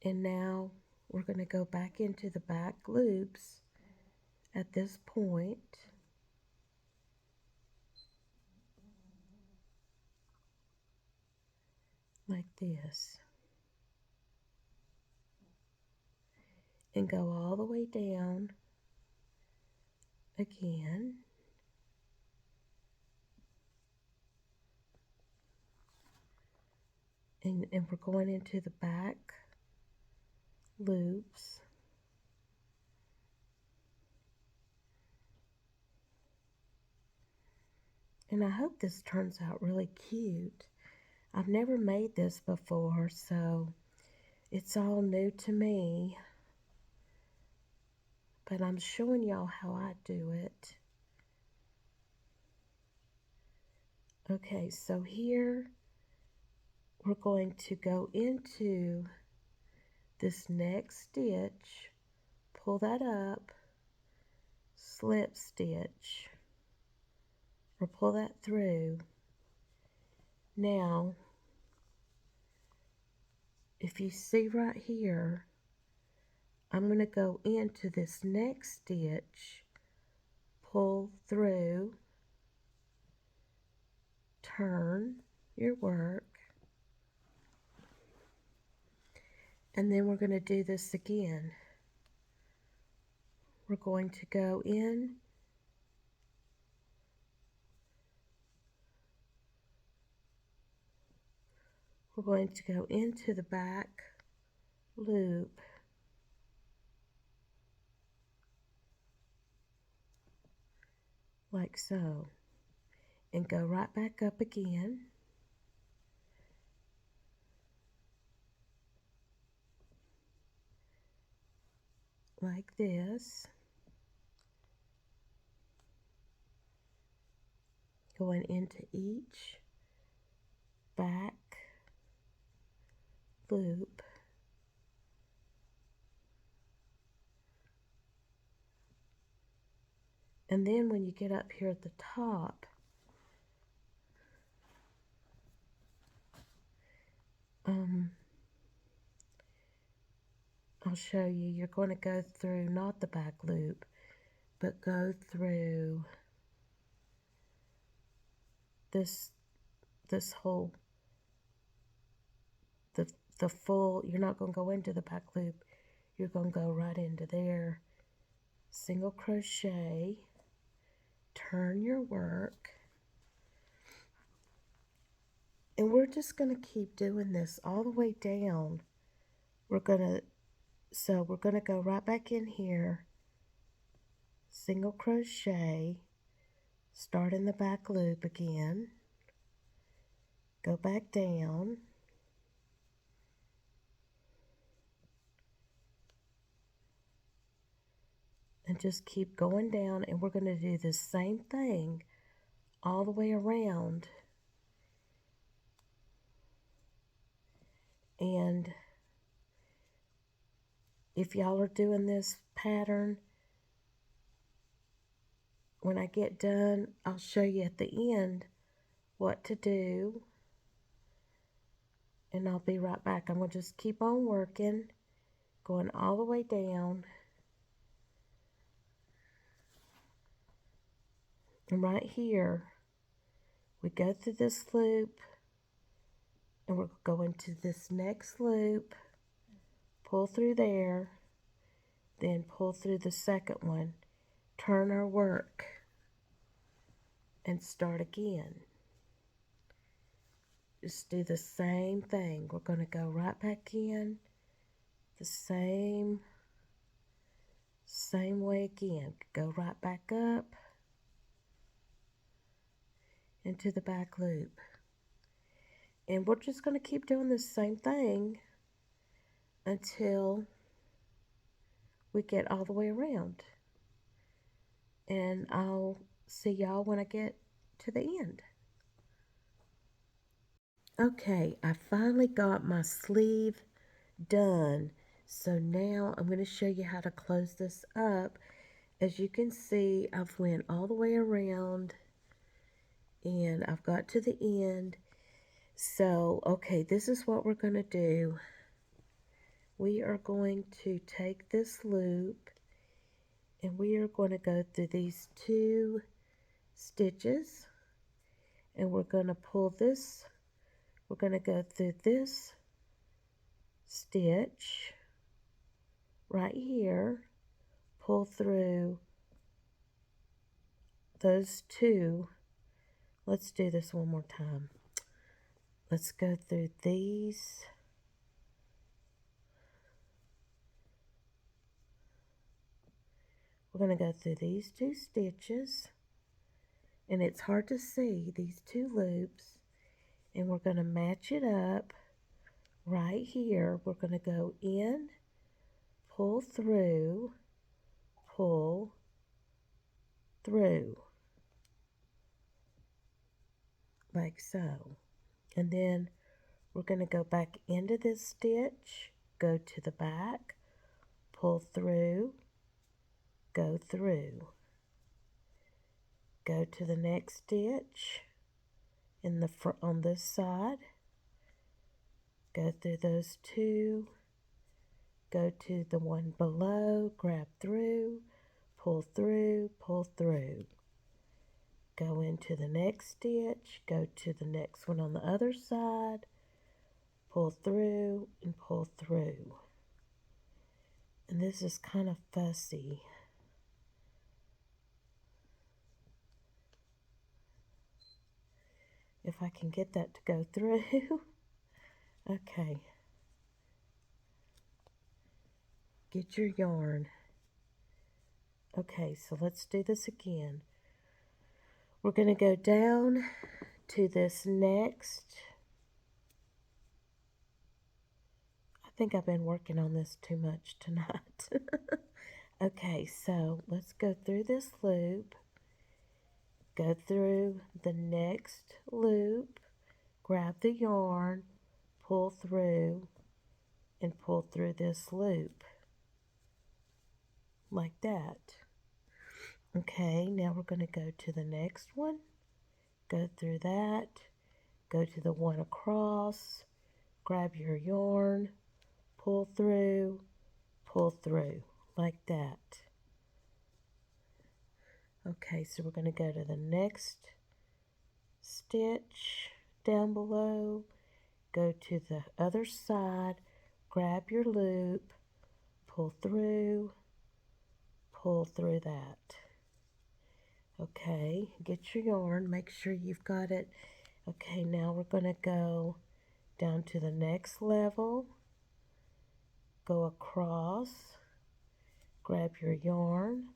and now we're going to go back into the back loops at this point, like this, and go all the way down again. And we're going into the back loops. And I hope this turns out really cute. I've never made this before, so it's all new to me. But I'm showing y'all how I do it. Okay, so here we're going to go into this next stitch, pull that up, slip stitch, or pull that through. Now, if you see right here, I'm going to go into this next stitch, pull through, turn your work, and then we're going to do this again. We're going to go in, we're going to go into the back loop, like so, and go right back up again, like this, going into each back loop, And then when you get up here at the top, I'll show you, you're going to go through not the back loop, but go through this whole, the full, you're not going to go into the back loop, you're going to go right into there, single crochet, turn your work, and we're just going to keep doing this all the way down. We're going to go right back in here, single crochet, start in the back loop again, go back down, and just keep going down, and we're going to do the same thing all the way around. And if y'all are doing this pattern, when I get done, I'll show you at the end what to do, and I'll be right back. I'm going to just keep on working, going all the way down. And right here, we go through this loop, and we're going to this next loop, pull through there, then pull through the second one, turn our work, and start again. Just do the same thing. We're going to go right back in the same way again. Go right back up into the back loop. And we're just going to keep doing the same thing until we get all the way around. And I'll see y'all when I get to the end. Okay, I finally got my sleeve done. So now I'm going to show you how to close this up. As you can see, I've went all the way around and I've got to the end. So, okay, this is what we're going to do. We are going to take this loop and we are going to go through these 2 stitches, and we're going to pull this, we're going to go through this stitch right here, pull through those 2. Let's do this one more time. Let's go through these. We're going to go through these 2 stitches, and it's hard to see these 2 loops, and we're going to match it up right here. We're going to go in, pull through, pull through, like so. And then we're going to go back into this stitch, go to the back, pull through, go through, go to the next stitch in the front on this side, go through those 2, go to the one below, grab through, pull through, pull through, go into the next stitch, go to the next one on the other side, pull through and pull through. And this is kind of fussy. If I can get that to go through. Okay. Get your yarn. Okay, so let's do this again. We're going to go down to this next. I think I've been working on this too much tonight. Okay, so let's go through this loop, go through the next loop, grab the yarn, pull through, and pull through this loop, like that. Okay, now we're going to go to the next one. Go through that. Go to the one across. Grab your yarn. Pull through. Pull through. Like that. Okay, so we're going to go to the next stitch down below. Go to the other side. Grab your loop. Pull through that. Okay, get your yarn, make sure you've got it. Okay, now we're going to go down to the next level, go across, grab your yarn,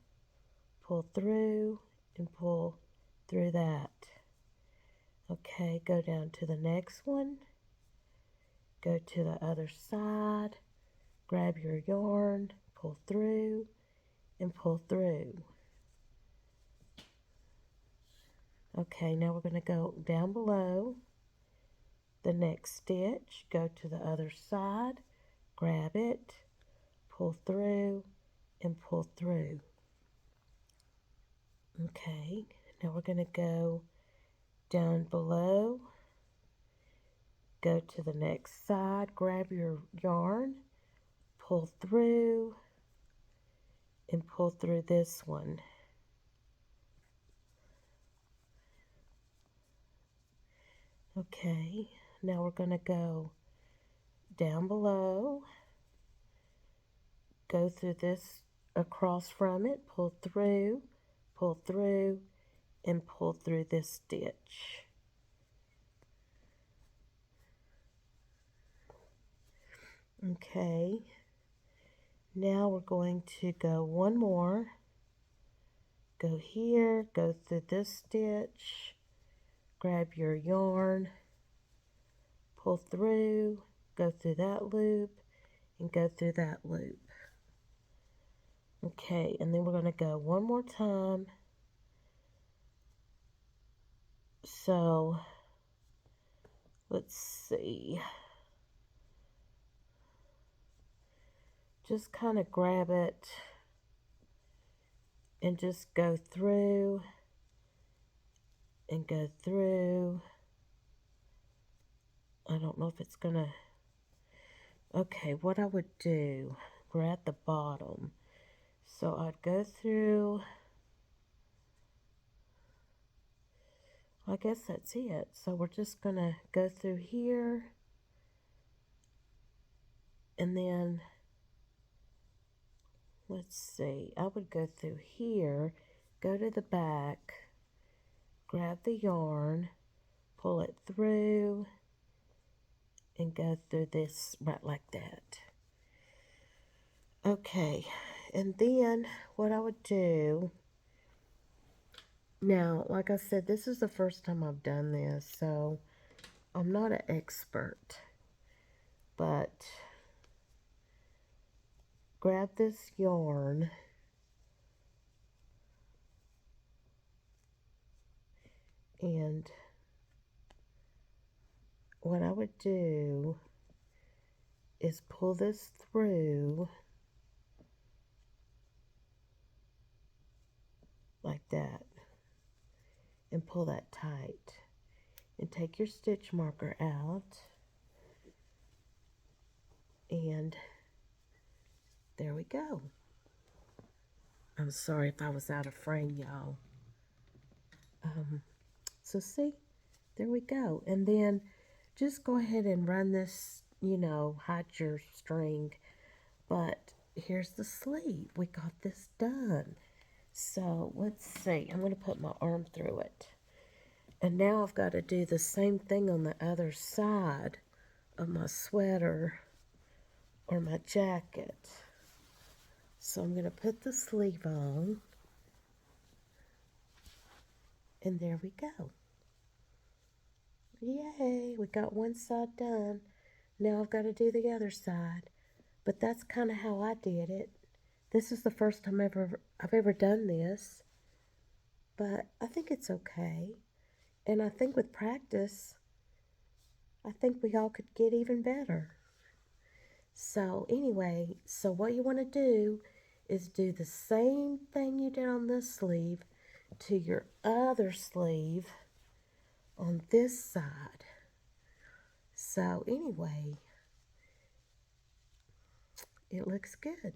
pull through and pull through that. Okay, go down to the next one, go to the other side, grab your yarn, pull through and pull through. Okay, now we're going to go down below the next stitch, go to the other side, grab it, pull through and pull through. Okay, now we're going to go down below, go to the next side, grab your yarn, pull through and pull through this one. Okay, now we're going to go down below, go through this across from it, pull through and pull through this stitch. Okay, now we're going to go one more, go here, go through this stitch, grab your yarn, pull through, go through that loop and go through that loop. Okay, and then we're going to go one more time. So let's see, just kind of grab it and just go through and go through. I don't know if it's gonna, okay, what I would do, we're at the bottom, so I'd go through, I guess that's it. So we're just gonna go through here and then let's see, I would go through here, go to the back, grab the yarn, pull it through and go through this right like that. Okay, and then what I would do, now like I said, this is the first time I've done this, so I'm not an expert, but grab this yarn and what I would do is pull this through like that and pull that tight and take your stitch marker out and there we go. I'm sorry if I was out of frame, y'all. So see, there we go. And then just go ahead and run this, hide your string. But here's the sleeve. We got this done. So let's see. I'm going to put my arm through it. And now I've got to do the same thing on the other side of my sweater or my jacket. So I'm going to put the sleeve on. And there we go. Yay, we got one side done. Now I've got to do the other side. But that's kind of how I did it. This is the first time I've ever done this. But I think it's okay. And I think with practice, I think we all could get even better. So anyway, so what you want to do is do the same thing you did on this sleeve to your other sleeve on this side. So anyway, it looks good.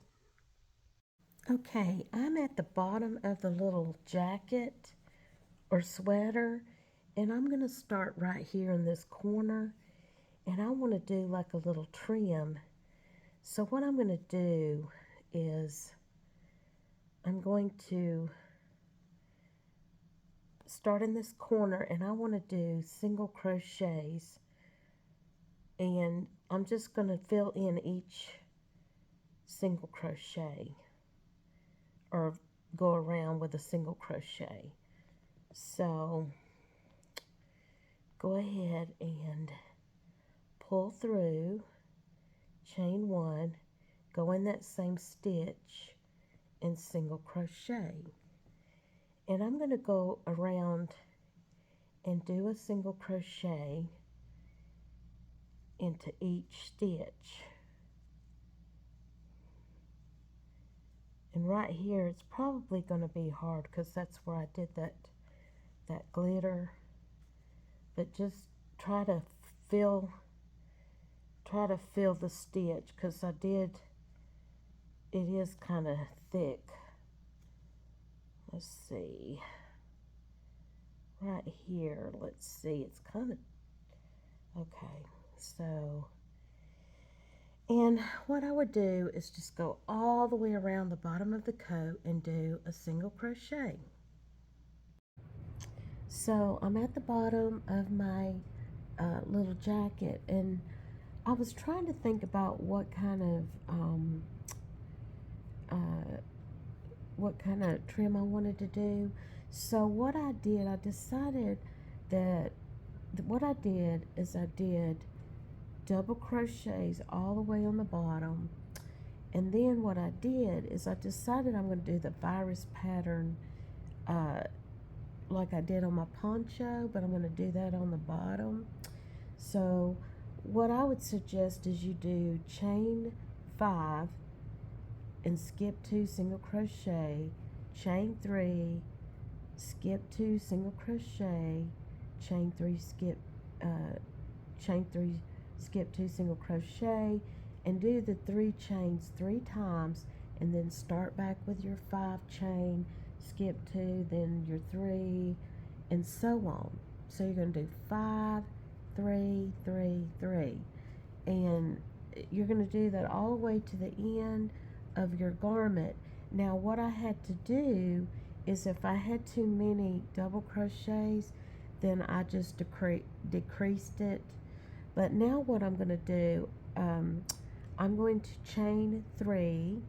Okay, I'm at the bottom of the little jacket or sweater, and I'm going to start right here in this corner, and I want to do like a little trim. So what I'm going to do is I'm going to start in this corner, and I want to do single crochets, and I'm just going to fill in each single crochet or go around with a single crochet. So go ahead and pull through, chain one, go in that same stitch and single crochet. And I'm going to go around and do a single crochet into each stitch. And right here it's probably going to be hard because that's where I did that glitter, but just try to fill the stitch, because it is kind of thick. Let's see, right here, let's see, it's kind of okay. So, and what I would do is just go all the way around the bottom of the coat and do a single crochet. So I'm at the bottom of my little jacket, and I was trying to think about uh, what kind of trim I wanted to do. So what I did, I decided that what I did is I did double crochets all the way on the bottom, and then what I did is I decided I'm going to do the virus pattern uh, like I did on my poncho, but I'm going to do that on the bottom. So what I would suggest is you do chain 5 and skip 2 single crochet, chain 3, skip 2 single crochet, chain 3, chain 3, skip 2 single crochet, and do the 3 chains 3 times, and then start back with your 5 chain, skip 2, then your 3, and so on. So you're going to do 5, 3, 3, 3, and you're going to do that all the way to the end of your garment. Now what I had to do is, if I had too many double crochets, then I just decreased it. But now what I'm going to do, I'm going to chain 3,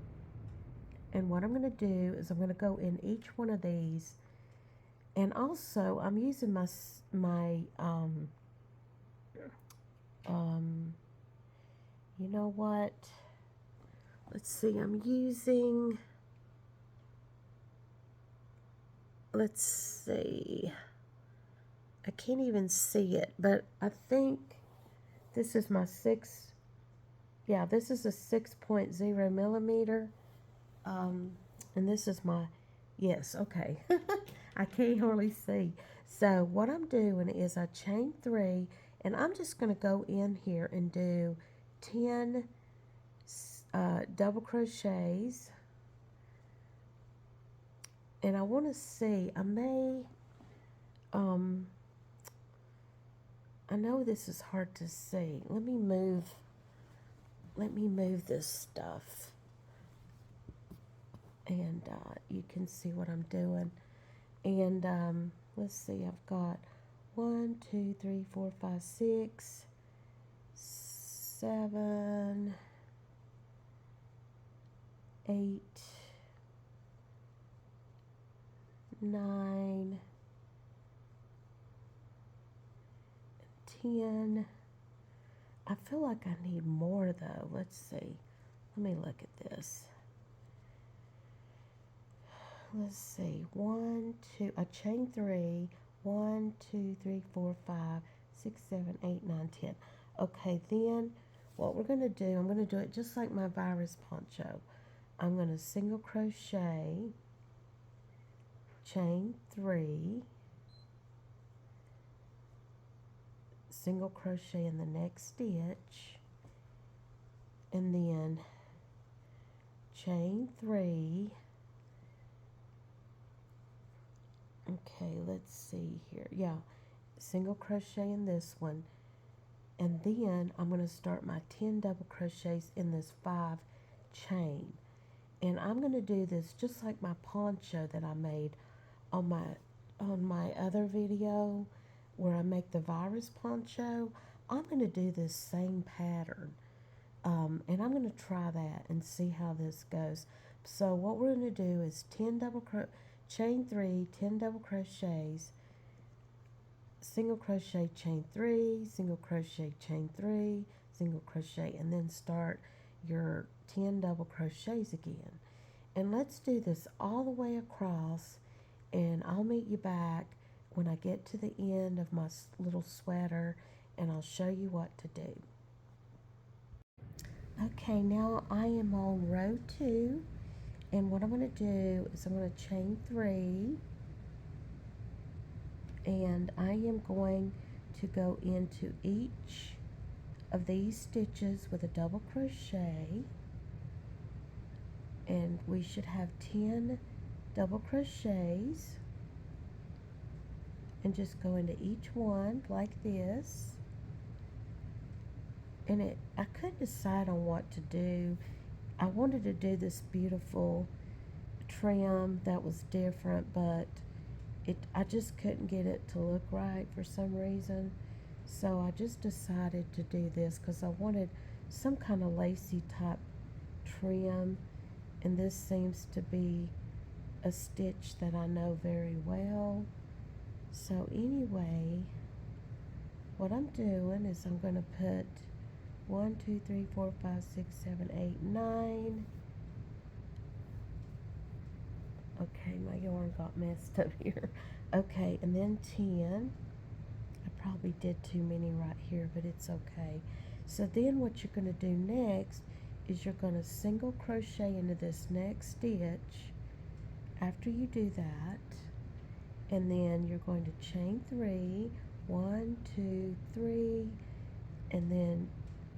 and what I'm going to do is I'm going to go in each one of these, and also I'm using my you know what, let's see, I'm using, let's see, I can't even see it, but I think this is my this is a 6.0 millimeter. And this is my, yes, okay. I can't hardly see. So what I'm doing is I chain 3, and I'm just going to go in here and do 10 double crochets. And I want to see, I know this is hard to see. Let me move this stuff, and you can see what I'm doing. And let's see, I've got 1, 2, 3, 4, 5, 6, 7, 8, 9, 10. I feel like I need more though. Let's see. Let me look at this. Let's see. 1, 2. I chain 3. 1, 2, 3, 4, 5, 6, 7, 8, 9, 10. Okay, then what we're going to do, I'm going to do it just like my virus poncho. I'm going to single crochet, chain 3, single crochet in the next stitch, and then chain 3. Okay, let's see here. Yeah, single crochet in this one, and then I'm going to start my 10 double crochets in this 5 chain. And I'm going to do this just like my poncho that I made on my other video where I make the virus poncho. I'm going to do this same pattern, and I'm going to try that and see how this goes. So what we're going to do is 10 chain 3, 10 double crochets, single crochet, chain 3, single crochet, chain 3, single crochet, and then start your 10 double crochets again. And let's do this all the way across, and I'll meet you back when I get to the end of my little sweater, and I'll show you what to do. Okay, now I am on row 2, and what I'm going to do is I'm going to chain 3, and I am going to go into each of these stitches with a double crochet, and we should have 10 double crochets, and just go into each one like this. And I couldn't decide on what to do. I wanted to do this beautiful trim that was different, but I just couldn't get it to look right for some reason. So I just decided to do this because I wanted some kind of lacy type trim, and this seems to be a stitch that I know very well. So anyway, what I'm doing is I'm going to put 1, 2, 3, 4, 5, 6, 7, 8, 9. Okay, my yarn got messed up here. Okay, and then 10. I probably did too many right here, but it's okay. So then what you're going to do next is you're going to single crochet into this next stitch after you do that, and then you're going to chain 3, 1, 2, 3, and then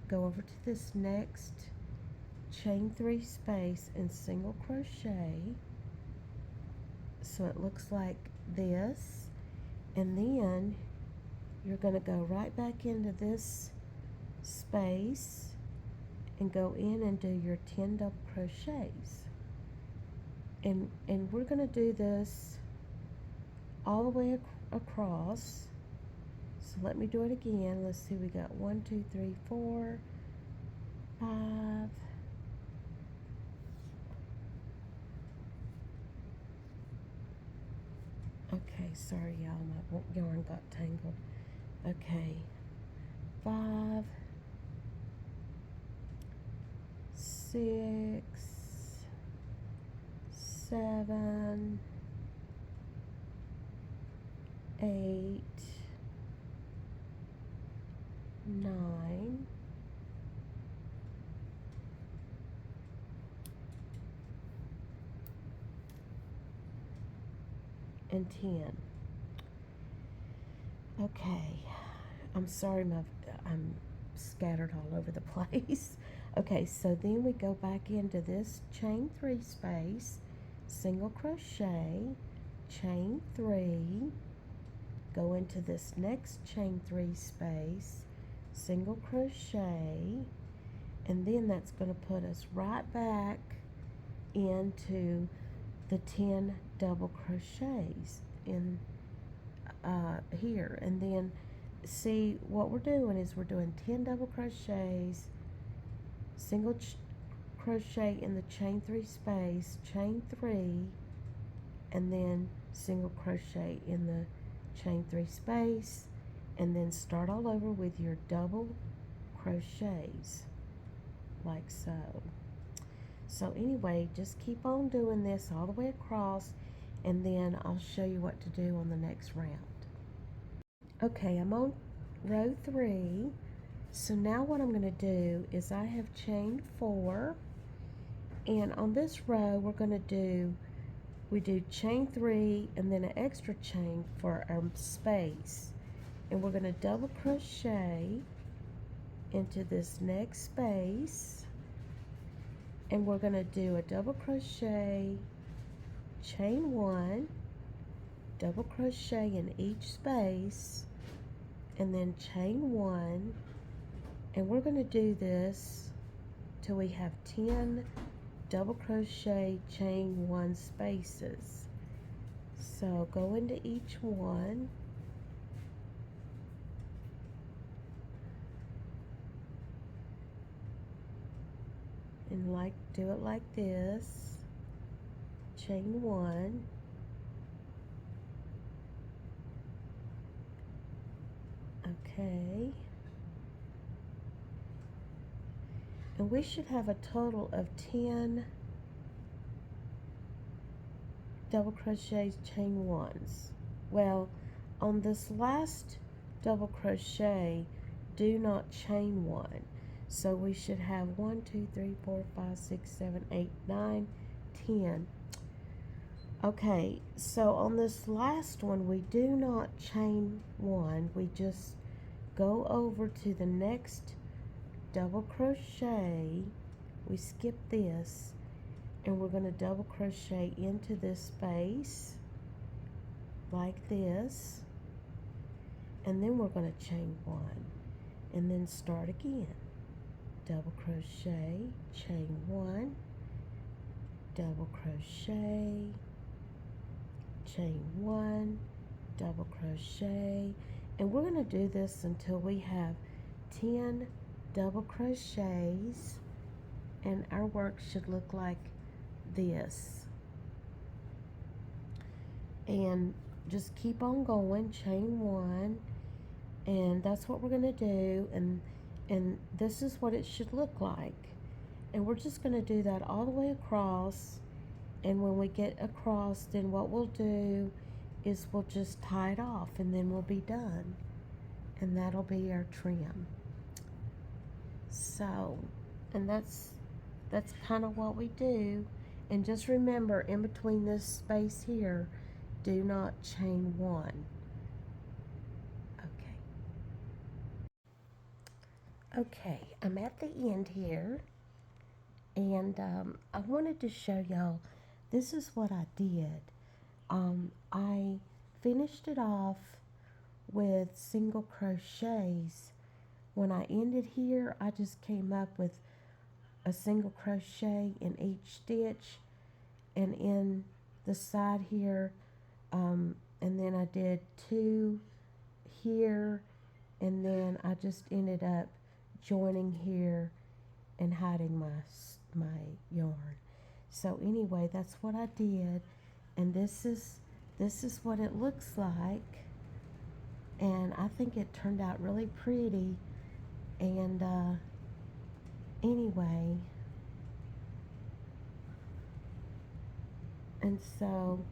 go over to this next chain 3 space and single crochet so it looks like this, and then you're going to go right back into this space and go in and do your 10 double crochets, and we're going to do this all the way across. So let me do it again. Let's see, we got 1, 2, 3, 4, 5. Okay, sorry y'all, my yarn got tangled. Okay, 5, 6, 7, 8, 9, and 10. Okay, I'm sorry, I'm scattered all over the place. Okay, so then we go back into this chain 3 space, single crochet, chain 3, go into this next chain 3 space, single crochet, and then that's going to put us right back into the 10 double crochets in here. And then see what we're doing is we're doing 10 double crochets, single crochet in the chain 3 space, chain 3, and then single crochet in the chain 3 space, and then start all over with your double crochets like so. So anyway, just keep on doing this all the way across, and then I'll show you what to do on the next round. Okay, I'm on row 3. So now what I'm going to do is I have chained 4, And on this row, we do chain 3 and then an extra chain for our space. And we're going to double crochet into this next space. And we're going to do a double crochet, chain 1, double crochet in each space, and then chain 1. And we're going to do this till we have 10 double crochet chain 1 spaces. So go into each one, and do it like this, chain 1, okay, and we should have a total of 10 double crochets chain 1s. Well, on this last double crochet, do not chain 1. So we should have 1, 2, 3, 4, 5, 6, 7, 8, 9, 10. Okay, so on this last one, we do not chain 1. We just go over to the next double crochet. We skip this, and we're going to double crochet into this space like this, and then we're going to chain 1 and then start again. Double crochet, chain 1, double crochet, chain 1, double crochet, and we're going to do this until we have 10 double crochets, and our work should look like this. And just keep on going, chain 1, and that's what we're going to do, and this is what it should look like. And we're just going to do that all the way across, and when we get across, then what we'll do is we'll just tie it off, and then we'll be done, and that'll be our trim. So, and that's kind of what we do. And just remember, in between this space here, do not chain 1. Okay, I'm at the end here, and I wanted to show y'all, this is what I did. I finished it off with single crochets. When I ended here, I just came up with a single crochet in each stitch, and in the side here, and then I did 2 here, and then I just ended up joining here and hiding my yarn. So anyway, that's what I did, and this is what it looks like, and I think it turned out really pretty. And anyway, and so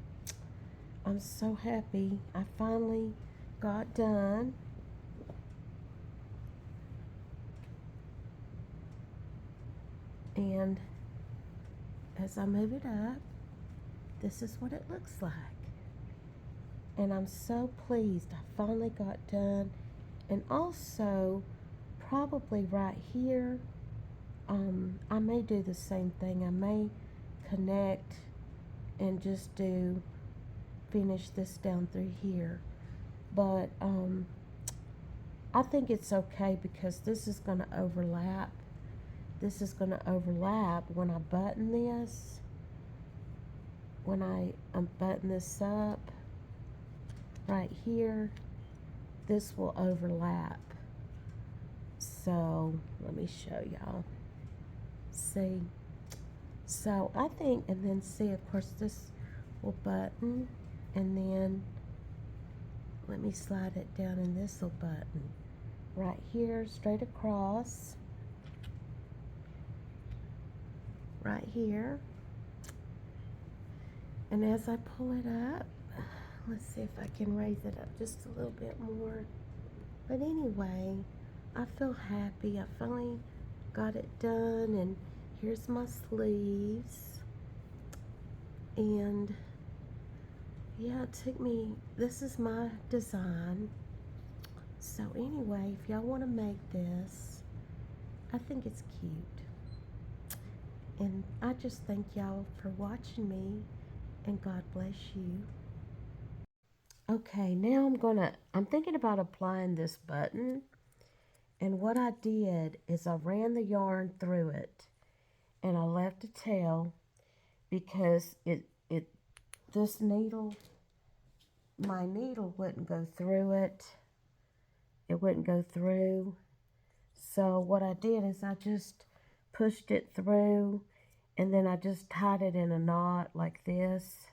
I'm so happy I finally got done. And as I move it up, this is what it looks like. And I'm so pleased I finally got done. And also, probably right here, I may do the same thing. I may connect and just finish this down through here. But I think it's okay because this is going to overlap. This is going to overlap when I button this. When I unbutton this up right here, this will overlap. So let me show y'all. See? So I think, and then see, of course, this will button, and then let me slide it down, and this will button right here, straight across. Right here, and as I pull it up, let's see if I can raise it up just a little bit more. But anyway, I feel happy. I finally got it done, and Here's my sleeves. And yeah, it took me, this is my design. So anyway, if y'all want to make this, I think it's cute. And I just thank y'all for watching me, and God bless you. Okay, now I'm thinking about applying this button. And what I did is I ran the yarn through it, and I left a tail because this needle, my needle wouldn't go through it. It wouldn't go through. So what I did is I just pushed it through, and then I just tied it in a knot like this,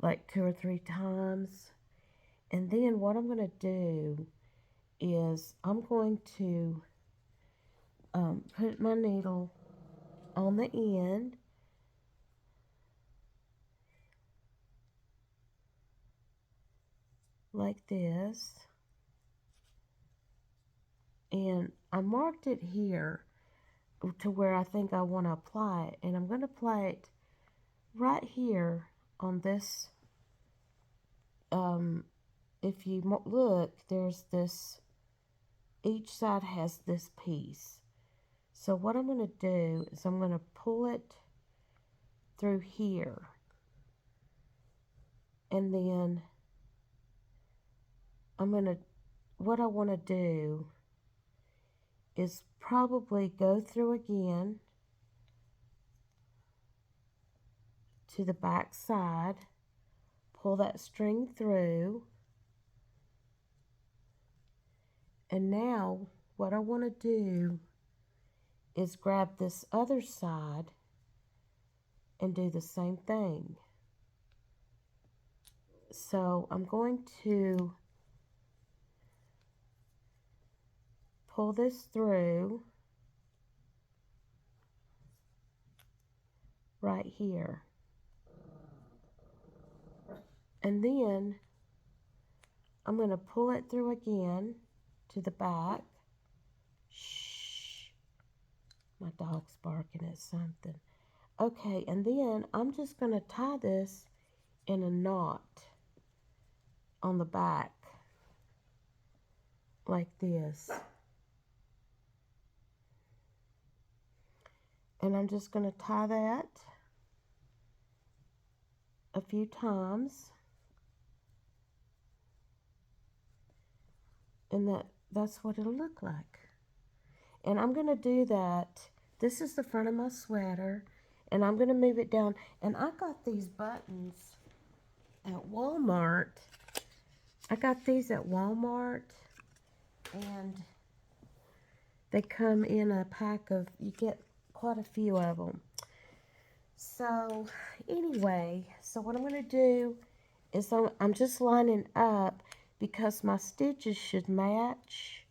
like 2 or 3 times. And then what I'm going to do is I'm going to put my needle on the end, like this, and I marked it here to where I think I want to apply it, and I'm going to apply it right here on this. If you look, there's this, each side has this piece. So what I'm going to do is I'm going to pull it through here, and then what I want to do is probably go through again to the back side, pull that string through, and now what I want to do is grab this other side and do the same thing. So I'm going to pull this through right here, and then I'm going to pull it through again to the back. Shh, my dog's barking at something. Okay, and then I'm just going to tie this in a knot on the back like this. And I'm just going to tie that a few times. And that's what it'll look like. And I'm going to do that. This is the front of my sweater, and I'm going to move it down. And I got these buttons at Walmart. I got these at Walmart, and they come in a pack of, you get quite a few of them. So anyway, so what I'm going to do is I'm just lining up because my stitches should match,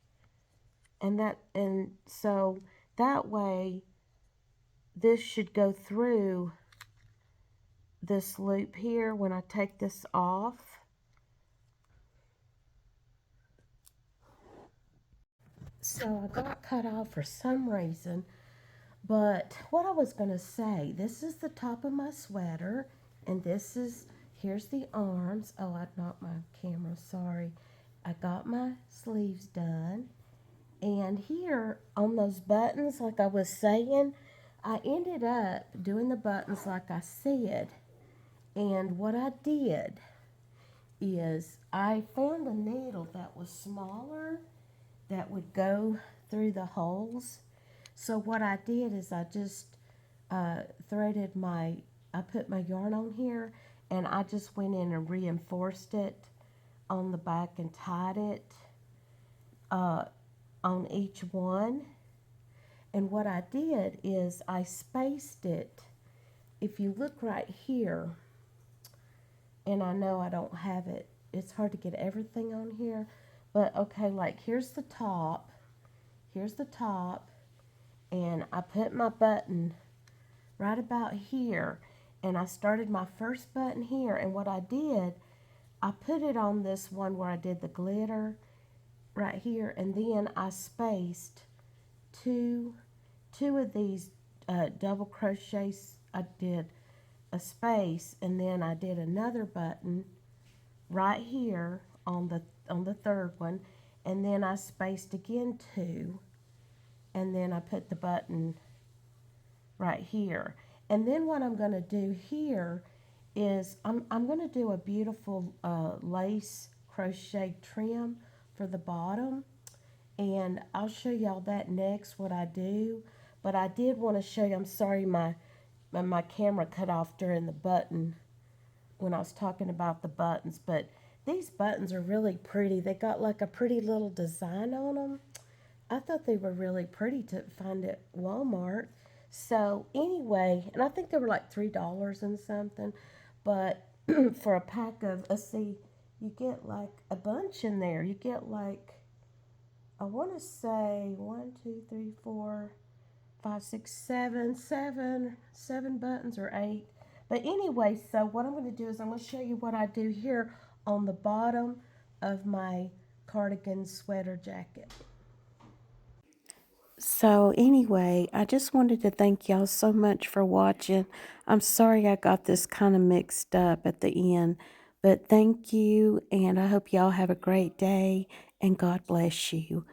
and so that way this should go through this loop here when I take this off. So I got cut off for some reason, but what I was going to say, this is the top of my sweater, and here's the arms. Oh, I knocked my camera, sorry. I got my sleeves done, and here on those buttons, like I was saying, I ended up doing the buttons like I said. And what I did is I found a needle that was smaller that would go through the holes. So what I did is I just I put my yarn on here, and I just went in and reinforced it on the back and tied it on each one. And what I did is I spaced it. If you look right here, and I know I don't have it, it's hard to get everything on here, but okay, like here's the top, and I put my button right about here, and I started my first button here, and what I did, I put it on this one where I did the glitter right here, and then I spaced two of these double crochet. I did a space, and then I did another button right here on the third one, and then I spaced again 2, and then I put the button right here. And then what I'm going to do here is I'm going to do a beautiful lace crochet trim for the bottom, and I'll show y'all that next what I do. But I did want to show you, I'm sorry my camera cut off during the button when I was talking about the buttons, but these buttons are really pretty. They got like a pretty little design on them. I thought they were really pretty to find at Walmart. So anyway, and I think they were like $3 and something, but for a pack of, let's see, you get like a bunch in there. You get like, I want to say 1, 2, 3, 4, 5, 6, 7, 7 buttons or 8. But anyway, so what I'm going to do is I'm going to show you what I do here on the bottom of my cardigan sweater jacket. So anyway, I just wanted to thank y'all so much for watching. I'm sorry I got this kind of mixed up at the end, but thank you, and I hope y'all have a great day, and God bless you.